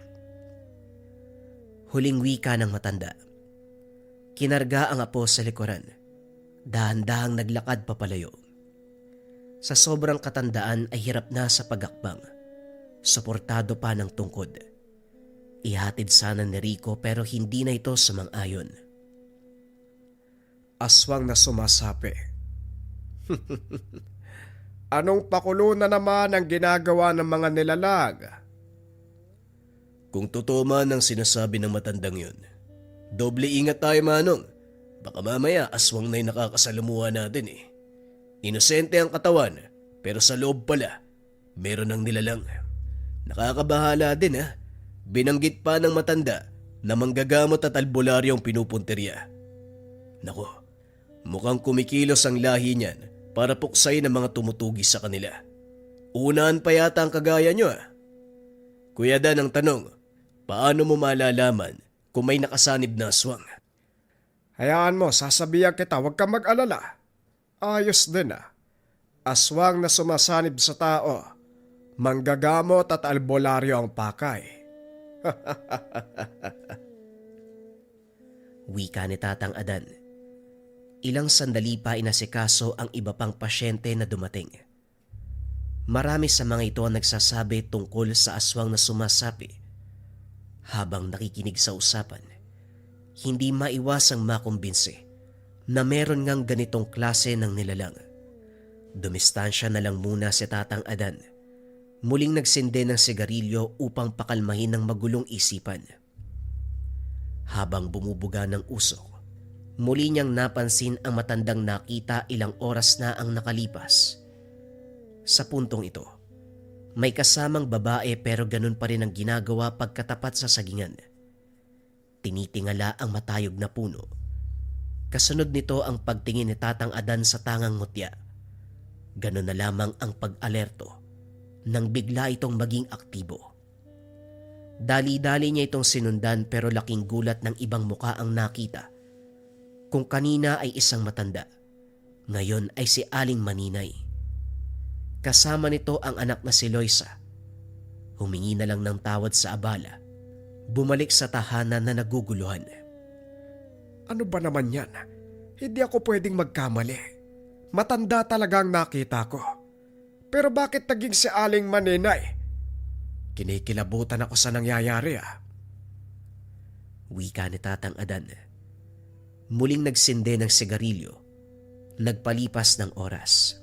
Huling wika ng matanda. Kinarga ang apo sa likuran. Dahan-dahang naglakad papalayo. Sa sobrang katandaan ay hirap na sa pagakbang. Suportado pa ng tungkod. Ihatid sana ni Rico pero hindi na ito sumang-ayon. Aswang na sumasapi. Anong pakulo na naman ang ginagawa ng mga nilalag? Kung totoo man ang sinasabi ng matandang yun, doble ingat tayo Manong. Baka mamaya aswang na yung nakakasalamuha natin Inosente ang katawan, pero sa loob pala, meron ng nilalang. Nakakabahala din Binanggit pa ng matanda na manggagamot at albularyo ang pinupunterya. Nako, mukhang kumikilos ang lahi niyan para puksay ng mga tumutugis sa kanila. Unaan pa yata ang kagaya nyo Kuya Dan ang tanong, paano mo malalaman kung may nakasanib na aswang? Hayaan mo, sasabihan kita, huwag kang mag-alala. Ayos din Aswang na sumasanib sa tao. Manggagamot at albularyo ang pakay. Wika ni Tatang Adan. Ilang sandali pa inasikaso ang iba pang pasyente na dumating. Marami sa mga ito ang nagsasabi tungkol sa aswang na sumasapi. Habang nakikinig sa usapan, hindi maiwasang makumbinsi na meron ngang ganitong klase ng nilalang. Dumistansya na lang muna si Tatang Adan. Muling nagsindi ng sigarilyo upang pakalmahin ng magulong isipan. Habang bumubuga ng usok, muli niyang napansin ang matandang nakita ilang oras na ang nakalipas. Sa puntong ito, may kasamang babae pero ganun pa rin ang ginagawa pagkatapat sa sagingan. Tinitingala ang matayog na puno. Kasunod nito ang pagtingin ni Tatang Adan sa tangang mutya. Ganun na lamang ang pag-alerto nang bigla itong maging aktibo. Dali-dali niya itong sinundan pero laking gulat ng ibang muka ang nakita. Kung kanina ay isang matanda, ngayon ay si Aling Maninay. Kasama nito ang anak na si Loisa. Humingi na lang ng tawad sa abala. Bumalik sa tahanan na naguguluhan. Ano ba naman yan? Hindi ako pwedeng magkamali. Matanda talaga ang nakita ko. Pero bakit naging si Aling Maninay? Kinikilabutan ako sa nangyayari Wika ni Tatang Adan. Muling nagsinde ng sigarilyo. Nagpalipas ng oras.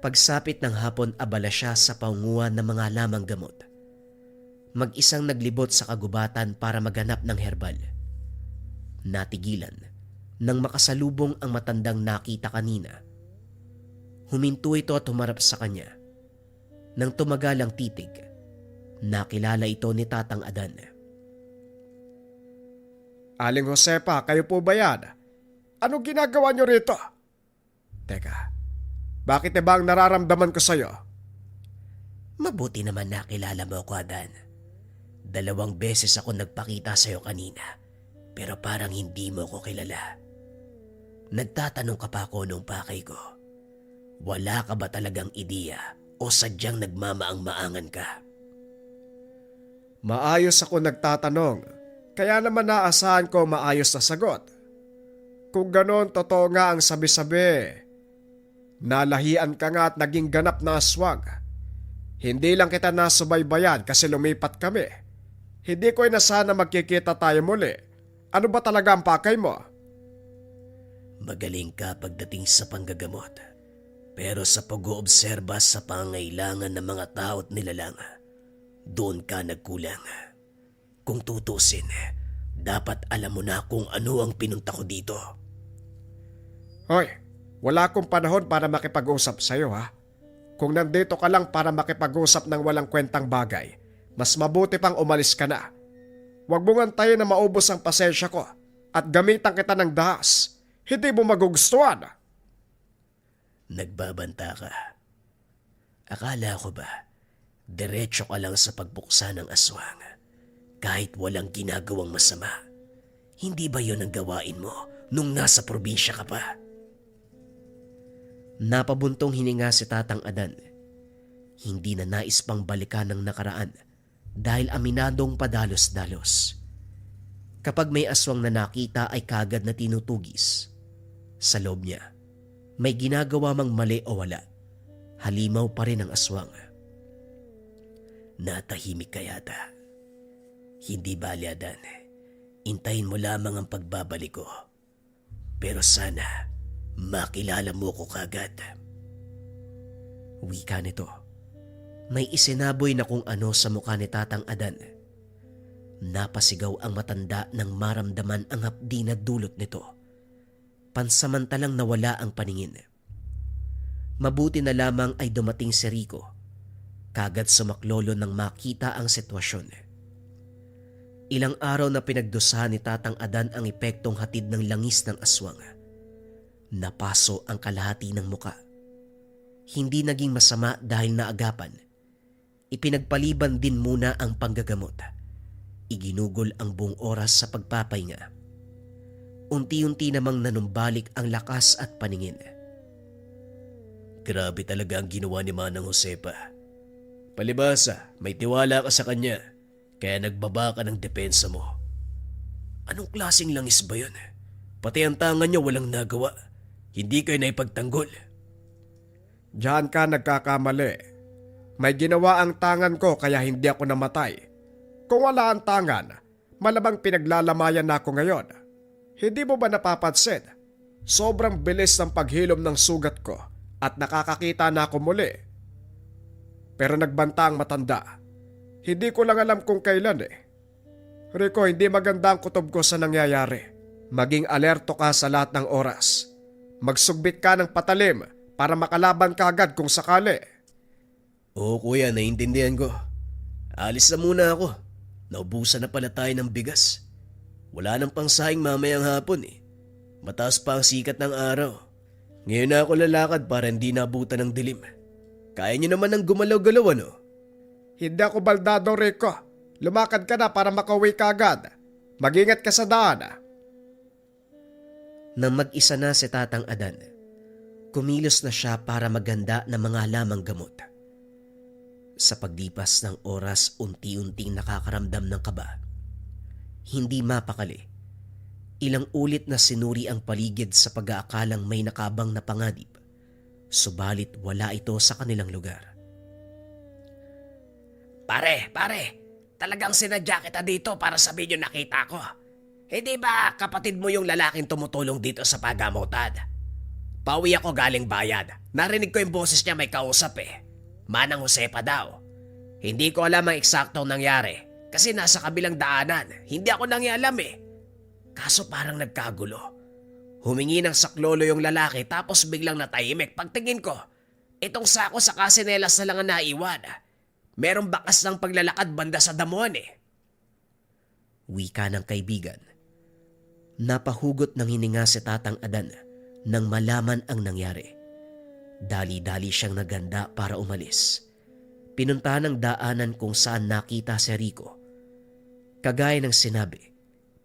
Pagsapit ng hapon, abala siya sa paunguhan ng mga lamang gamot. Mag-isang naglibot sa kagubatan para maghanap ng herbal. Natigilan nang makasalubong ang matandang nakita kanina. Huminto ito at humarap sa kanya. Nang tumagal ang titig, nakilala ito ni Tatang Adan. Aling Josepa, kayo po ba yan? Anong ginagawa niyo rito? Teka, bakit ba ang nararamdaman ko sa'yo? Mabuti naman nakilala mo ako, Adan. 2 beses ako nagpakita sa'yo kanina, pero parang hindi mo ko kilala. Nagtatanong ka pa ako nung pakay ko. Wala ka ba talagang ideya o sadyang nagmamaang-maangan ka? Maayos ako nagtatanong, kaya naman naasahan ko maayos na sagot. Kung ganon, totoo nga ang sabi-sabi. Nalahian ka nga at naging ganap na aswang. Hindi lang kita nasubaybayan kasi lumipat kami. Hindi ko inasahan na magkikita tayo muli. Ano ba talaga ang pakay mo? Magaling ka pagdating sa panggagamot. Pero sa pag-oobserba sa pangailangan ng mga tao at nilalang, doon ka nagkulang. Kung tutusin, dapat alam mo na kung ano ang pinunta ko dito. Hoy, wala akong panahon para makipag-usap sa'yo ha. Kung nandito ka lang para makipag-usap ng walang kwentang bagay, mas mabuti pang umalis ka na. Huwag mong antayin na maubos ang pasensya ko at gamitan kita ng dahas. Hindi mo magugustuhan. Nagbabanta ka. Akala ko ba, diretso ka lang sa pagbuksa ng aswang kahit walang ginagawang masama? Hindi ba yon ang gawain mo nung nasa probinsya ka pa? Napabuntong hininga si Tatang Adan. Hindi na nais pang balikan ng nakaraan dahil aminadong padalos-dalos. Kapag may aswang na nakita ay kagad na tinutugis. Sa loob niya, may ginagawa mang mali o wala, halimaw pa rin ang aswang. Natahimik ka yata. Hindi bali, Adan. Intayin mo lamang ang pagbabalik ko. Pero sana makilala mo ko kagad. Wika nito. May isinaboy na kung ano sa mukha ni Tatang Adan. Napasigaw ang matanda nang maramdaman ang hapdi na dulot nito. Pansamantalang nawala ang paningin. Mabuti na lamang ay dumating si Rico. Kagad sumaklolo nang makita ang sitwasyon. Ilang araw na pinagdusahan ni Tatang Adan ang epektong hatid ng langis ng aswang. Napaso ang kalahati ng muka. Hindi naging masama dahil naagapan. Ipinagpaliban din muna ang panggagamot. Iginugol ang buong oras sa pagpapahinga. Unti-unti namang nanumbalik ang lakas at paningin. Grabe talaga ang ginawa ni Manang Josepa. Palibasa, may tiwala ka sa kanya, kaya nagbaba ka ng depensa mo. Anong klaseng langis ba yun? Pati ang tangan niya walang nagawa. Hindi kayo naipagtanggol. Diyan ka nagkakamali. May ginawa ang tangan ko kaya hindi ako namatay. Kung wala ang tangan, malamang pinaglalamayan na ako ngayon. Hindi mo ba napapansin? Sobrang bilis ng paghilom ng sugat ko at nakakakita na ako muli. Pero nagbanta ang matanda. Hindi ko lang alam kung kailan eh. Rico, hindi maganda ang kutob ko sa nangyayari. Maging alerto ka sa lahat ng oras. Magsugbit ka ng patalim para makalaban ka agad kung sakali. Oo kuya, naiintindihan ko. Alis na muna ako. Naubusan na pala tayo ng bigas. Wala nang pangsahing mamayang hapon eh. Mataas pa ang sikat ng araw. Ngayon na ako lalakad para hindi nabutan ng dilim. Kaya niyo naman ang gumalaw-galaw ano? Hindi ako baldado, Rico. Lumakad ka na para makauwi ka agad. Mag-ingat ka sa daan. Nang mag-isa na si Tatang Adan, kumilos na siya para maganda ng mga lamang gamot. Sa paglipas ng oras, unti-unting nakakaramdam ng kaba. Hindi mapakali. Ilang ulit na sinuri ang paligid sa pag-aakalang may nakabang na panganib. Subalit wala ito sa kanilang lugar. Pare, talagang sinadya kita dito para sabihin yung nakita ko. Hindi ba kapatid mo yung lalaking tumutulong dito sa pagamutan? Pauwi ako galing bayan. Narinig ko yung boses niya may kausap eh. Manang Josepa daw. Hindi ko alam ang eksaktong nangyari kasi nasa kabilang daanan. Hindi ako nangialam eh. Kaso parang nagkagulo. Humingi ng saklolo yung lalaki tapos biglang natahimik. Pagtingin ko, itong sako sa kasinelas na lang ang naiwan. Merong bakas ng paglalakad banda sa damuhan eh. Wika ng kaibigan. Napahugot ng hininga si Tatang Adan nang malaman ang nangyari. Dali-dali siyang naganda para umalis. Pinuntahan ng daanan kung saan nakita si Rico. Kagaya ng sinabi,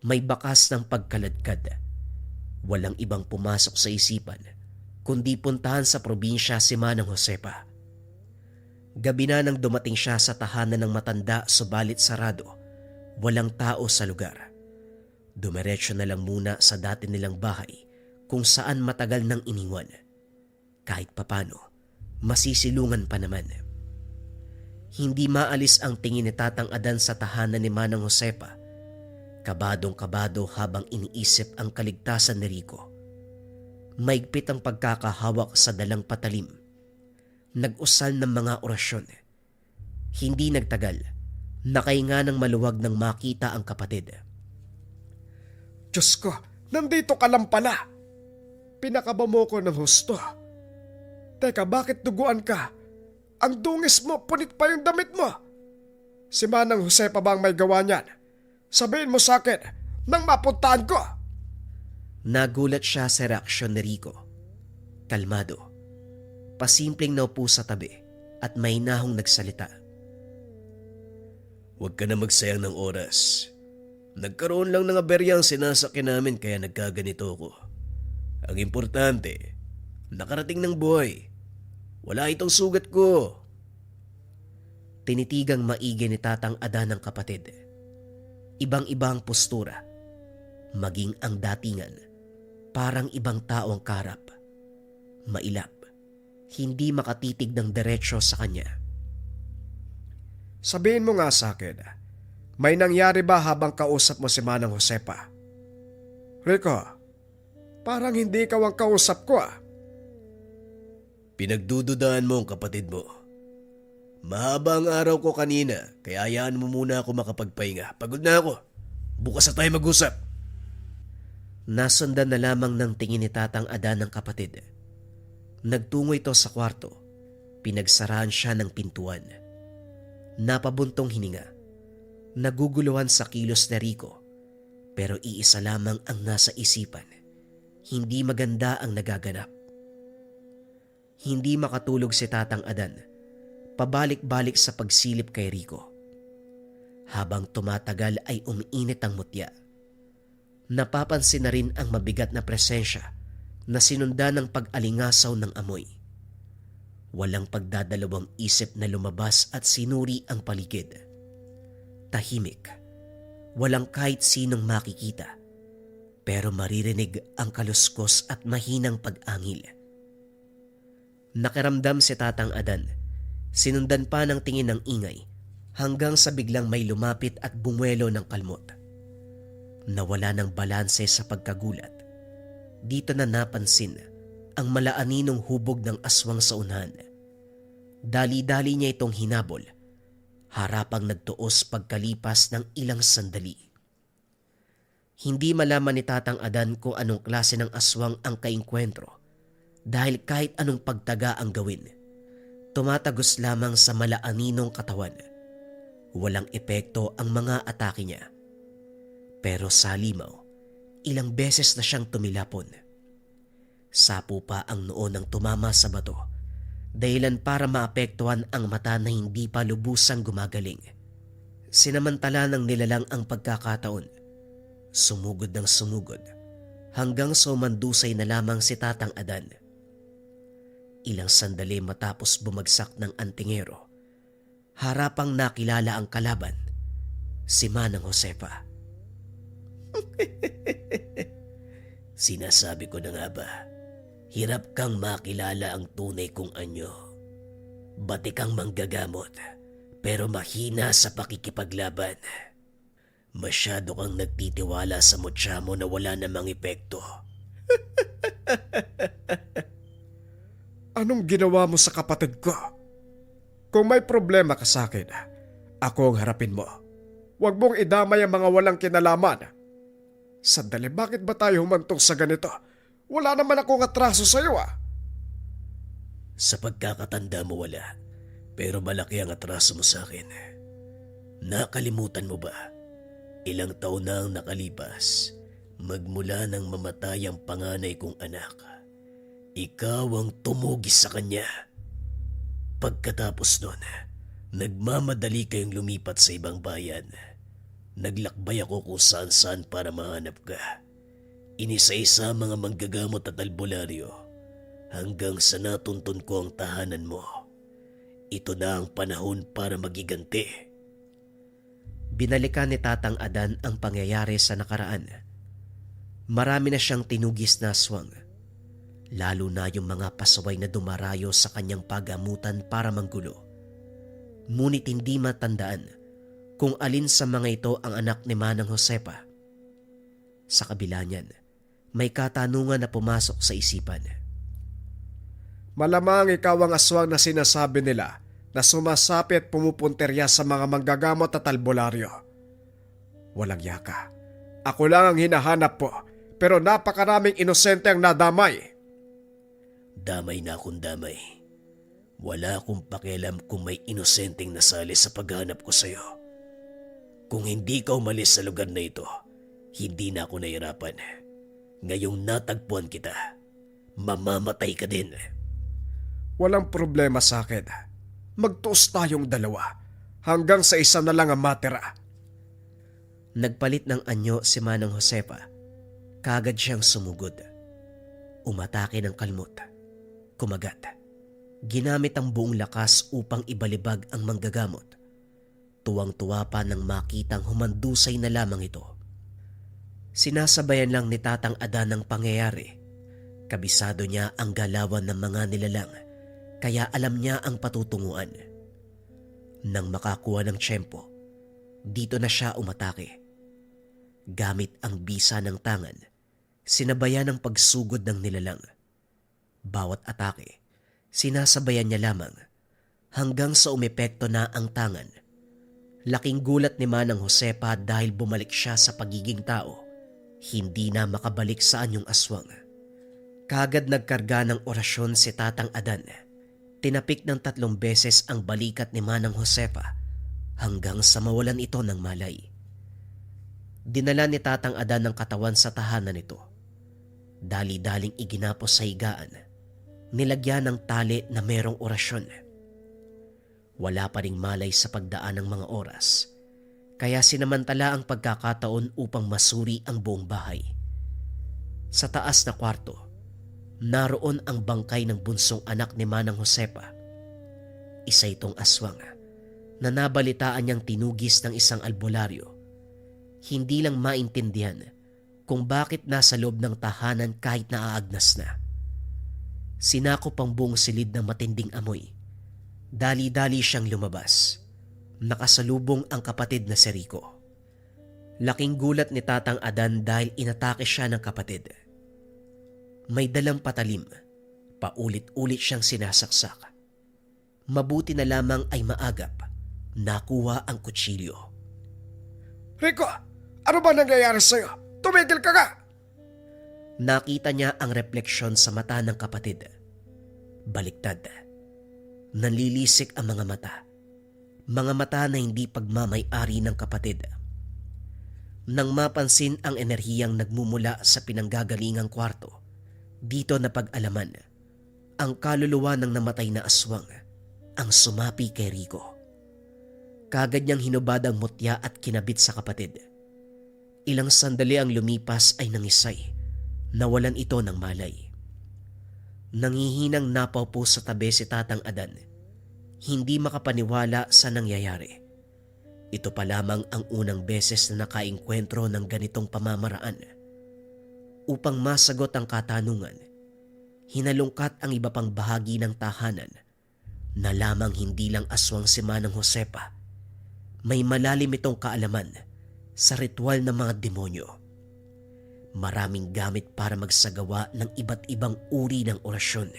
may bakas ng pagkaladkad. Walang ibang pumasok sa isipan kundi puntahan sa probinsya si Manang Josepa. Gabi na nang dumating siya sa tahanan ng matanda subalit sarado. Walang tao sa lugar. Dumiretso na lang muna sa dati nilang bahay kung saan matagal nang iniwan. Kahit papano, masisilungan pa naman. Hindi maalis ang tingin ni Tatang Adan sa tahanan ni Manang Josepa. Kabadong-kabado habang iniisip ang kaligtasan ni Rico. Maigpit ang pagkakahawak sa dalang patalim. Nag-usal ng mga orasyon. Hindi nagtagal, nakahinga ng maluwag nang makita ang kapatid. Diyos ko, nandito ka lang pala. Pinakaba mo ko ng husto. Teka, bakit duguan ka? Ang dungis mo, punit pa yung damit mo. Si Manang Josepa ba ang may gawa niyan? Sabihin mo sa akin nang mapuntahan ko. Nagulat siya sa reaksyon ni Rico. Kalmado. Pasimpleng naupo sa tabi at may nahong nagsalita. Huwag ka na magsayang ng oras. Nagkaroon lang ng aberya ang sinasakyan namin kaya nagkaganito ko. Ang importante, nakarating ng buhay. Wala itong sugat ko. Tinitigang maigi ni Tatang Adan ng kapatid. Ibang-ibang postura. Maging ang datingan. Parang ibang tao ang karap. Mailap. Hindi makatitig ng diretsyo sa kanya. Sabihin mo nga sa akin, may nangyari ba habang kausap mo si Manang Josepa? Rico, parang hindi ikaw ang kausap ko ah. Pinagdududaan mo ang kapatid mo. Mahaba ang araw ko kanina, kaya hayaan mo muna ako makapagpahinga. Pagod na ako. Bukas na tayo mag-usap. Nasundan na lamang ng tingin ni Tatang Adan ng kapatid. Nagtungo ito sa kwarto. Pinagsarahan siya ng pintuan. Napabuntong hininga. Naguguluhan sa kilos ni Rico. Pero iisa lamang ang nasa isipan. Hindi maganda ang nagaganap. Hindi makatulog si Tatang Adan. Pabalik-balik sa pagsilip kay Rico. Habang tumatagal ay umiinit ang mutya. Napapansin na rin ang mabigat na presensya na sinundan ng pag-alingasaw ng amoy. Walang pagdadalawang isip na lumabas at sinuri ang paligid. Tahimik. Walang kahit sinong makikita. Pero maririnig ang kaluskos at mahinang pag-angil. Nakiramdam si Tatang Adan. Sinundan pa ng tingin ng ingay hanggang sa biglang may lumapit at bumuelo ng kalmot. Nawala ng balanse sa pagkagulat. Dito na napansin ang malaaninong hubog ng aswang sa unahan. Dali-dali niya itong hinabol, harapang nagtuos pagkalipas ng ilang sandali. Hindi malaman ni Tatang Adan kung anong klase ng aswang ang kainkwentro dahil kahit anong pagtaga ang gawin, tumatagos lamang sa malaaninong katawan. Walang epekto ang mga atake niya. Pero sa halimaw, ilang beses na siyang tumilapon. Sapo pa ang noo ng tumama sa bato, dahilan para maapektuhan ang mata na hindi pa lubusang gumagaling. Sinamantala ng nilalang ang pagkakataon. Sumugod ng sumugod, hanggang sa umandusay na lamang si Tatang Adan. Ilang sandali matapos bumagsak ng antingero, harapang nakilala ang kalaban, si Manang Josepa. Sinasabi ko na nga ba, hirap kang makilala ang tunay kong anyo. Bati kang manggagamot, pero mahina sa pakikipaglaban. Masyado kang nagtitiwala sa mutya mo na wala namang epekto. Anong ginawa mo sa kapatid ko? Kung may problema ka sa akin, ako ang harapin mo. Huwag mong idamay ang mga walang kinalaman. Sandali, bakit ba tayo humantong sa ganito? Wala naman akong atraso sa'yo Sa pagkakatanda mo wala, pero malaki ang atraso mo sa akin. Nakalimutan mo ba? Ilang taon na ang nakalipas, magmula nang mamatay ang panganay kong anak. Ikaw ang tumugis sa kanya. Pagkatapos nun, nagmamadali kayong lumipat sa ibang bayan. Naglakbay ako kung saan-saan para mahanap ka. Inisa-isa mga manggagamot at albularyo hanggang sa natuntun ko ang tahanan mo. Ito na ang panahon para magiganti. Binalikan ni Tatang Adan ang pangyayari sa nakaraan. Marami na siyang tinugis na aswang, lalo na yung mga pasaway na dumarayo sa kanyang pagamutan para manggulo. Ngunit hindi matandaan kung alin sa mga ito ang anak ni Manang Josepa. Sa kabila niyan, may katanungan na pumasok sa isipan. Malamang ikaw ang aswang na sinasabi nila na sumasapi at pumupunterya sa mga manggagamot at albularyo. Walang yaka. Ako lang ang hinahanap po, pero napakaraming inosente ang nadamay. Damay na akong damay. Wala akong pakialam kung may inosenteng nasali sa paghanap ko sa'yo. Kung hindi ka umalis sa lugar na ito, hindi na ako nahirapan. Ngayong natagpuan kita, mamamatay ka din. Walang problema sa akin. Magtuos tayong dalawa hanggang sa isa na lang ang matira. Nagpalit ng anyo si Manang Josepa. Kagad siyang sumugod. Umatake ng kalmot. Kumagat. Ginamit ang buong lakas upang ibalibag ang manggagamot. Tuwang-tuwa pa nang makitang humandusay na lamang ito. Sinasabayan lang ni Tatang Adan ang pangyayari. Kabisado niya ang galawan ng mga nilalang, kaya alam niya ang patutunguan. Nang makakuha ng tiyempo, dito na siya umatake. Gamit ang bisa ng tangan, sinabayan ang pagsugod ng nilalang. Bawat atake, sinasabayan niya lamang hanggang sa umepekto na ang tangan. Laking gulat ni Manang Josepa dahil bumalik siya sa pagiging tao. Hindi na makabalik sa anyong aswang. Kagad nagkarga ng orasyon si Tatang Adan. Tinapik ng 3 beses ang balikat ni Manang Josepa hanggang sa mawalan ito ng malay. Dinala ni Tatang Adan ang katawan sa tahanan nito. Dali-daling iginapos sa higaan. Nilagyan ng tali na merong orasyon. Wala pa ring malay sa pagdaan ng mga oras, kaya sinamantala ang pagkakataon upang masuri ang buong bahay. Sa taas na kwarto, naroon ang bangkay ng bunsong anak ni Manang Josepa. Isa itong aswang na nabalitaan niyang tinugis ng isang albularyo. Hindi lang maintindihan kung bakit nasa loob ng tahanan kahit naaagnas na. Sinakop ang buong silid ng matinding amoy. Dali-dali siyang lumabas. Nakasalubong ang kapatid na si Rico. Laking gulat ni Tatang Adan dahil inatake siya ng kapatid. May dalang patalim. Paulit-ulit siyang sinasaksak. Mabuti na lamang ay maagap. Nakuha ang kutsilyo. Rico, ano ba nangyayari sa'yo? Tumigil ka nga! Nakita niya ang refleksyon sa mata ng kapatid. Baliktad. Nanlilisik ang mga mata. Mga mata na hindi pagmamay-ari ng kapatid. Nang mapansin ang enerhiyang nagmumula sa pinanggagalingang kwarto, dito napag-alaman ang kaluluwa ng namatay na aswang ang sumapi kay Rico. Kagad niyang hinubad ang mutya at kinabit sa kapatid. Ilang sandali ang lumipas ay nangisay. Nawalan ito ng malay. Nangihinang napaupo sa tabi si Tatang Adan. Hindi makapaniwala sa nangyayari. Ito pa lamang ang unang beses na nakaengkwentro ng ganitong pamamaraan. Upang masagot ang katanungan, hinalungkat ang iba pang bahagi ng tahanan na lamang hindi lang aswang si Manang Josepa. May malalim itong kaalaman sa ritual ng mga demonyo. Maraming gamit para magsagawa ng iba't ibang uri ng orasyon.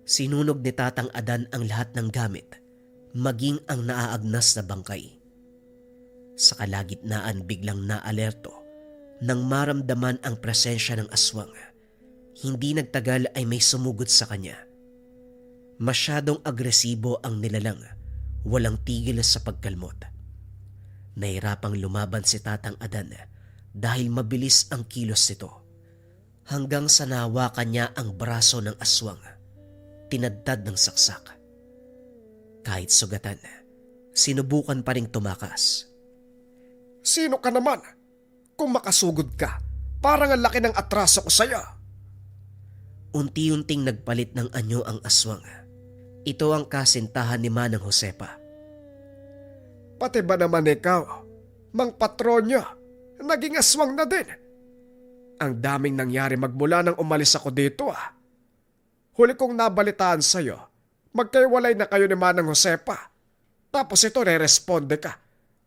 Sinunog ni Tatang Adan ang lahat ng gamit, maging ang naaagnas na bangkay. Sa kalagitnaan biglang naalerto nang maramdaman ang presensya ng aswang. Hindi nagtagal ay may sumugod sa kanya. Masyadong agresibo ang nilalang, walang tigil sa pagkalmot. Nahirapang lumaban si Tatang Adan dahil mabilis ang kilos nito. Hanggang sa nahawakan niya ang braso ng aswang, tinadtad ng saksak. Kahit sugatan, sinubukan pa ring tumakas. Sino ka naman? Kung makasugod ka, parang ang laki ng atraso ko sa'yo. Unti-unting nagpalit ng anyo ang aswang. Ito ang kasintahan ni Manang Josepa. Pati ba naman ikaw, Mang Patronyo, naging aswang na din? Ang daming nangyari magmula nang umalis ako dito ah. Huli kong nabalitaan sa'yo, magkaiwalay na kayo ni Manang Josepa. Tapos ito re-responde ka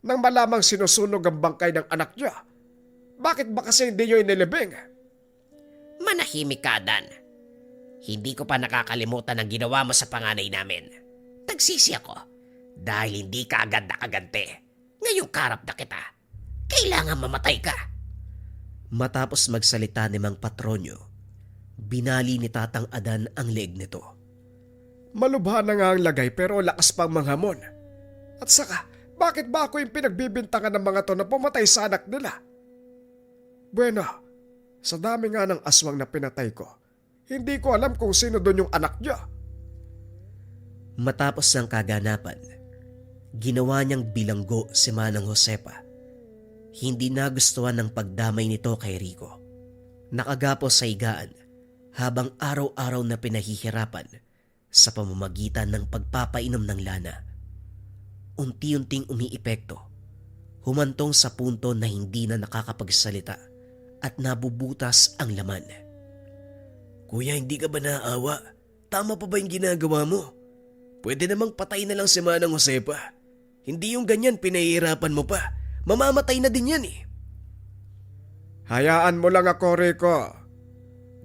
nang malamang sinusunog ang bangkay ng anak niya. Bakit ba kasi hindi nyo inilibing? Manahimik ka, Adan. Hindi ko pa nakakalimutan ang ginawa mo sa panganay namin. Nagsisi ako dahil hindi ka agad nakagante. Ngayong karap na kita. Kailangan mamatay ka. Matapos magsalita ni Mang Patronyo, binali ni Tatang Adan ang leeg nito. Malubha na nga ang lagay pero lakas pang manghamon. At saka, bakit ba ako yung pinagbibintangan ng mga to na pumatay sa anak nila? Bueno, sa dami nga ng aswang na pinatay ko, hindi ko alam kung sino doon yung anak niya. Matapos ng kaganapan, ginawa niyang bilanggo si Manang Josepa. Hindi nagustuhan ng pagdamay nito kay Rico. Nakagapos sa higaan habang araw-araw na pinahihirapan sa pamamagitan ng pagpapainom ng lana. Unti-unting umiipekto, humantong sa punto na hindi na nakakapagsalita at nabubutas ang laman. Kuya, hindi ka ba naaawa? Tama pa ba yung ginagawa mo? Pwede namang patay na lang si Manang Josepa. Hindi yung ganyan pinahihirapan mo pa. Mamamatay na din yan eh. Hayaan mo lang ako, Rico.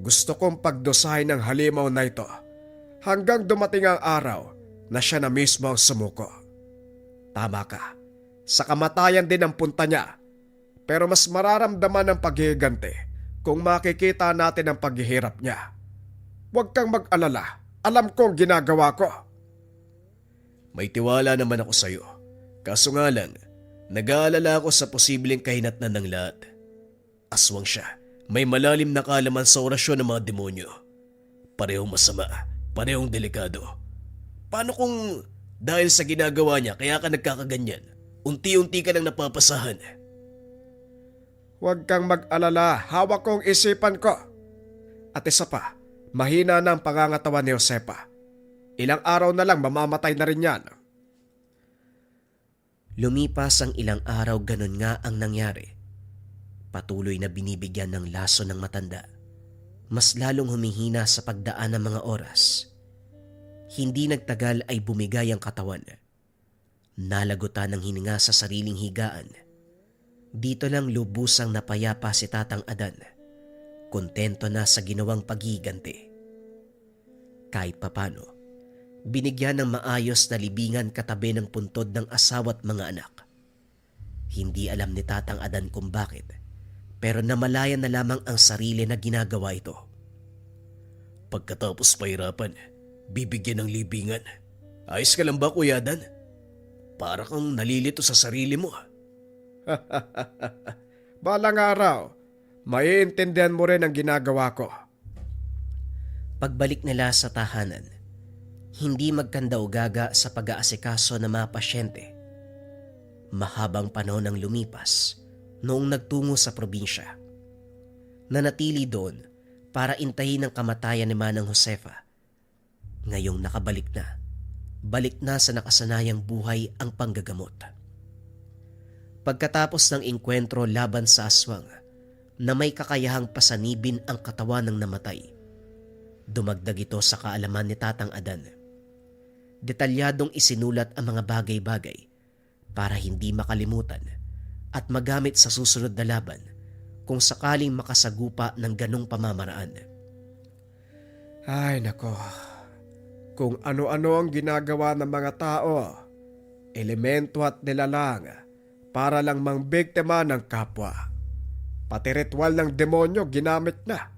Gusto kong pagdusahin ng halimaw na ito hanggang dumating ang araw na siya na mismo ang sumuko. Tama ka. Sa kamatayan din ang punta niya. Pero mas mararamdaman ang paghihiganti kung makikita natin ang paghihirap niya. Huwag kang mag-alala. Alam ko ang ginagawa ko. May tiwala naman ako sa'yo. Kaso nga lang, nag-aalala ako sa posibleng kahinatnan ng lahat. Aswang siya. May malalim na kaalaman sa orasyon ng mga demonyo. Parehong masama, parehong delikado. Paano kung dahil sa ginagawa niya kaya ka nagkakaganyan? Unti-unti ka nang napapasahan. Huwag kang mag-alala. Hawak kong isipan ko. At isa pa, mahina na ang pangangatawan ni Josepa. Ilang araw na lang mamamatay na rin yan. Lumipas ang ilang araw, ganun nga ang nangyari. Patuloy na binibigyan ng laso ng matanda. Mas lalong humihina sa pagdaan ng mga oras. Hindi nagtagal ay bumigay ang katawan. Nalagutan ng hininga sa sariling higaan. Dito lang lubusang napayapa si Tatang Adan. Kontento na sa ginawang paghiganti. Kahit papano, binigyan ng maayos na libingan katabi ng puntod ng asawa at mga anak. Hindi alam ni Tatang Adan kung bakit, pero namalayan na lamang ang sarili na ginagawa ito. Pagkatapos pahirapan, bibigyan ng libingan. Ayos ka lang ba, Kuya Dan? Para kang nalilito sa sarili mo. Balang araw, maiintindihan mo rin ang ginagawa ko. Pagbalik nila sa tahanan, hindi magkanda-ugaga sa pag-aasikaso ng mga pasyente. Mahabang panahon ang lumipas noong nagtungo sa probinsya. Nanatili doon para intayin ang kamatayan ni Manang Josefa. Ngayong nakabalik na, balik na sa nakasanayang buhay ang panggagamot. Pagkatapos ng engkwentro laban sa aswang na may kakayahang pasanibin ang katawan ng namatay, dumagdag ito sa kaalaman ni Tatang Adan. Detalyadong isinulat ang mga bagay-bagay para hindi makalimutan at magamit sa susunod na laban kung sakaling makasagupa ng ganong pamamaraan. Ay nako, kung ano-ano ang ginagawa ng mga tao, elemento at nilalang para lang mangbiktima ng kapwa. Pati ritual ng demonyo ginamit na.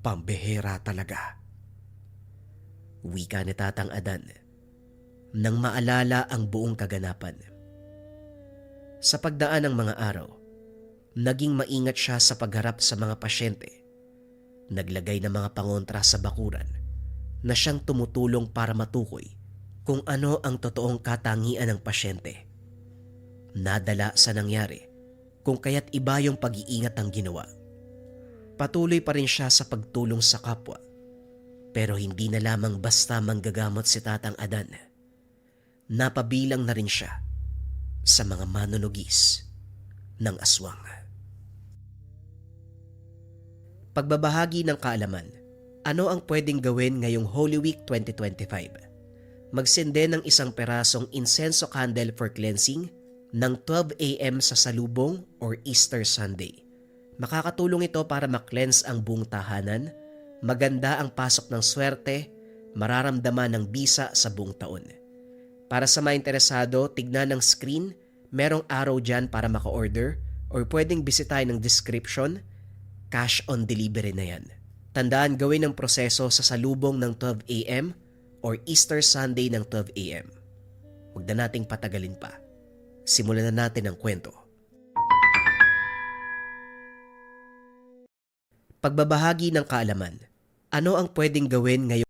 Pambihira talaga. Wika ni Tatang Adan nang maalala ang buong kaganapan. Sa pagdaan ng mga araw, naging maingat siya sa pagharap sa mga pasyente. Naglagay ng mga pangontra sa bakuran na siyang tumutulong para matukoy kung ano ang totoong katangian ng pasyente. Nadala sa nangyari kung kaya't iba yung pag-iingat ang ginawa. Patuloy pa rin siya sa pagtulong sa kapwa, pero hindi na lamang basta manggagamot si Tatang Adan. Napabilang na rin siya sa mga manunugis ng aswang. Pagbabahagi ng kaalaman, ano ang pwedeng gawin ngayong Holy Week 2025? Magsinde ng isang perasong insenso candle for cleansing ng 12 a.m. sa Salubong or Easter Sunday. Makakatulong ito para ma-cleanse ang buong tahanan, maganda ang pasok ng swerte, mararamdaman ng bisa sa buong taon. Para sa mga interesado, tignan ng screen, merong arrow dyan para maka-order or pwedeng bisitahin ng description, cash on delivery na yan. Tandaan gawin ang proseso sa Salubong ng 12 a.m. or Easter Sunday ng 12 a.m. Huwag na nating patagalin pa. Simulan na natin ang kwento. Pagbabahagi ng kaalaman, ano ang pwedeng gawin ngayong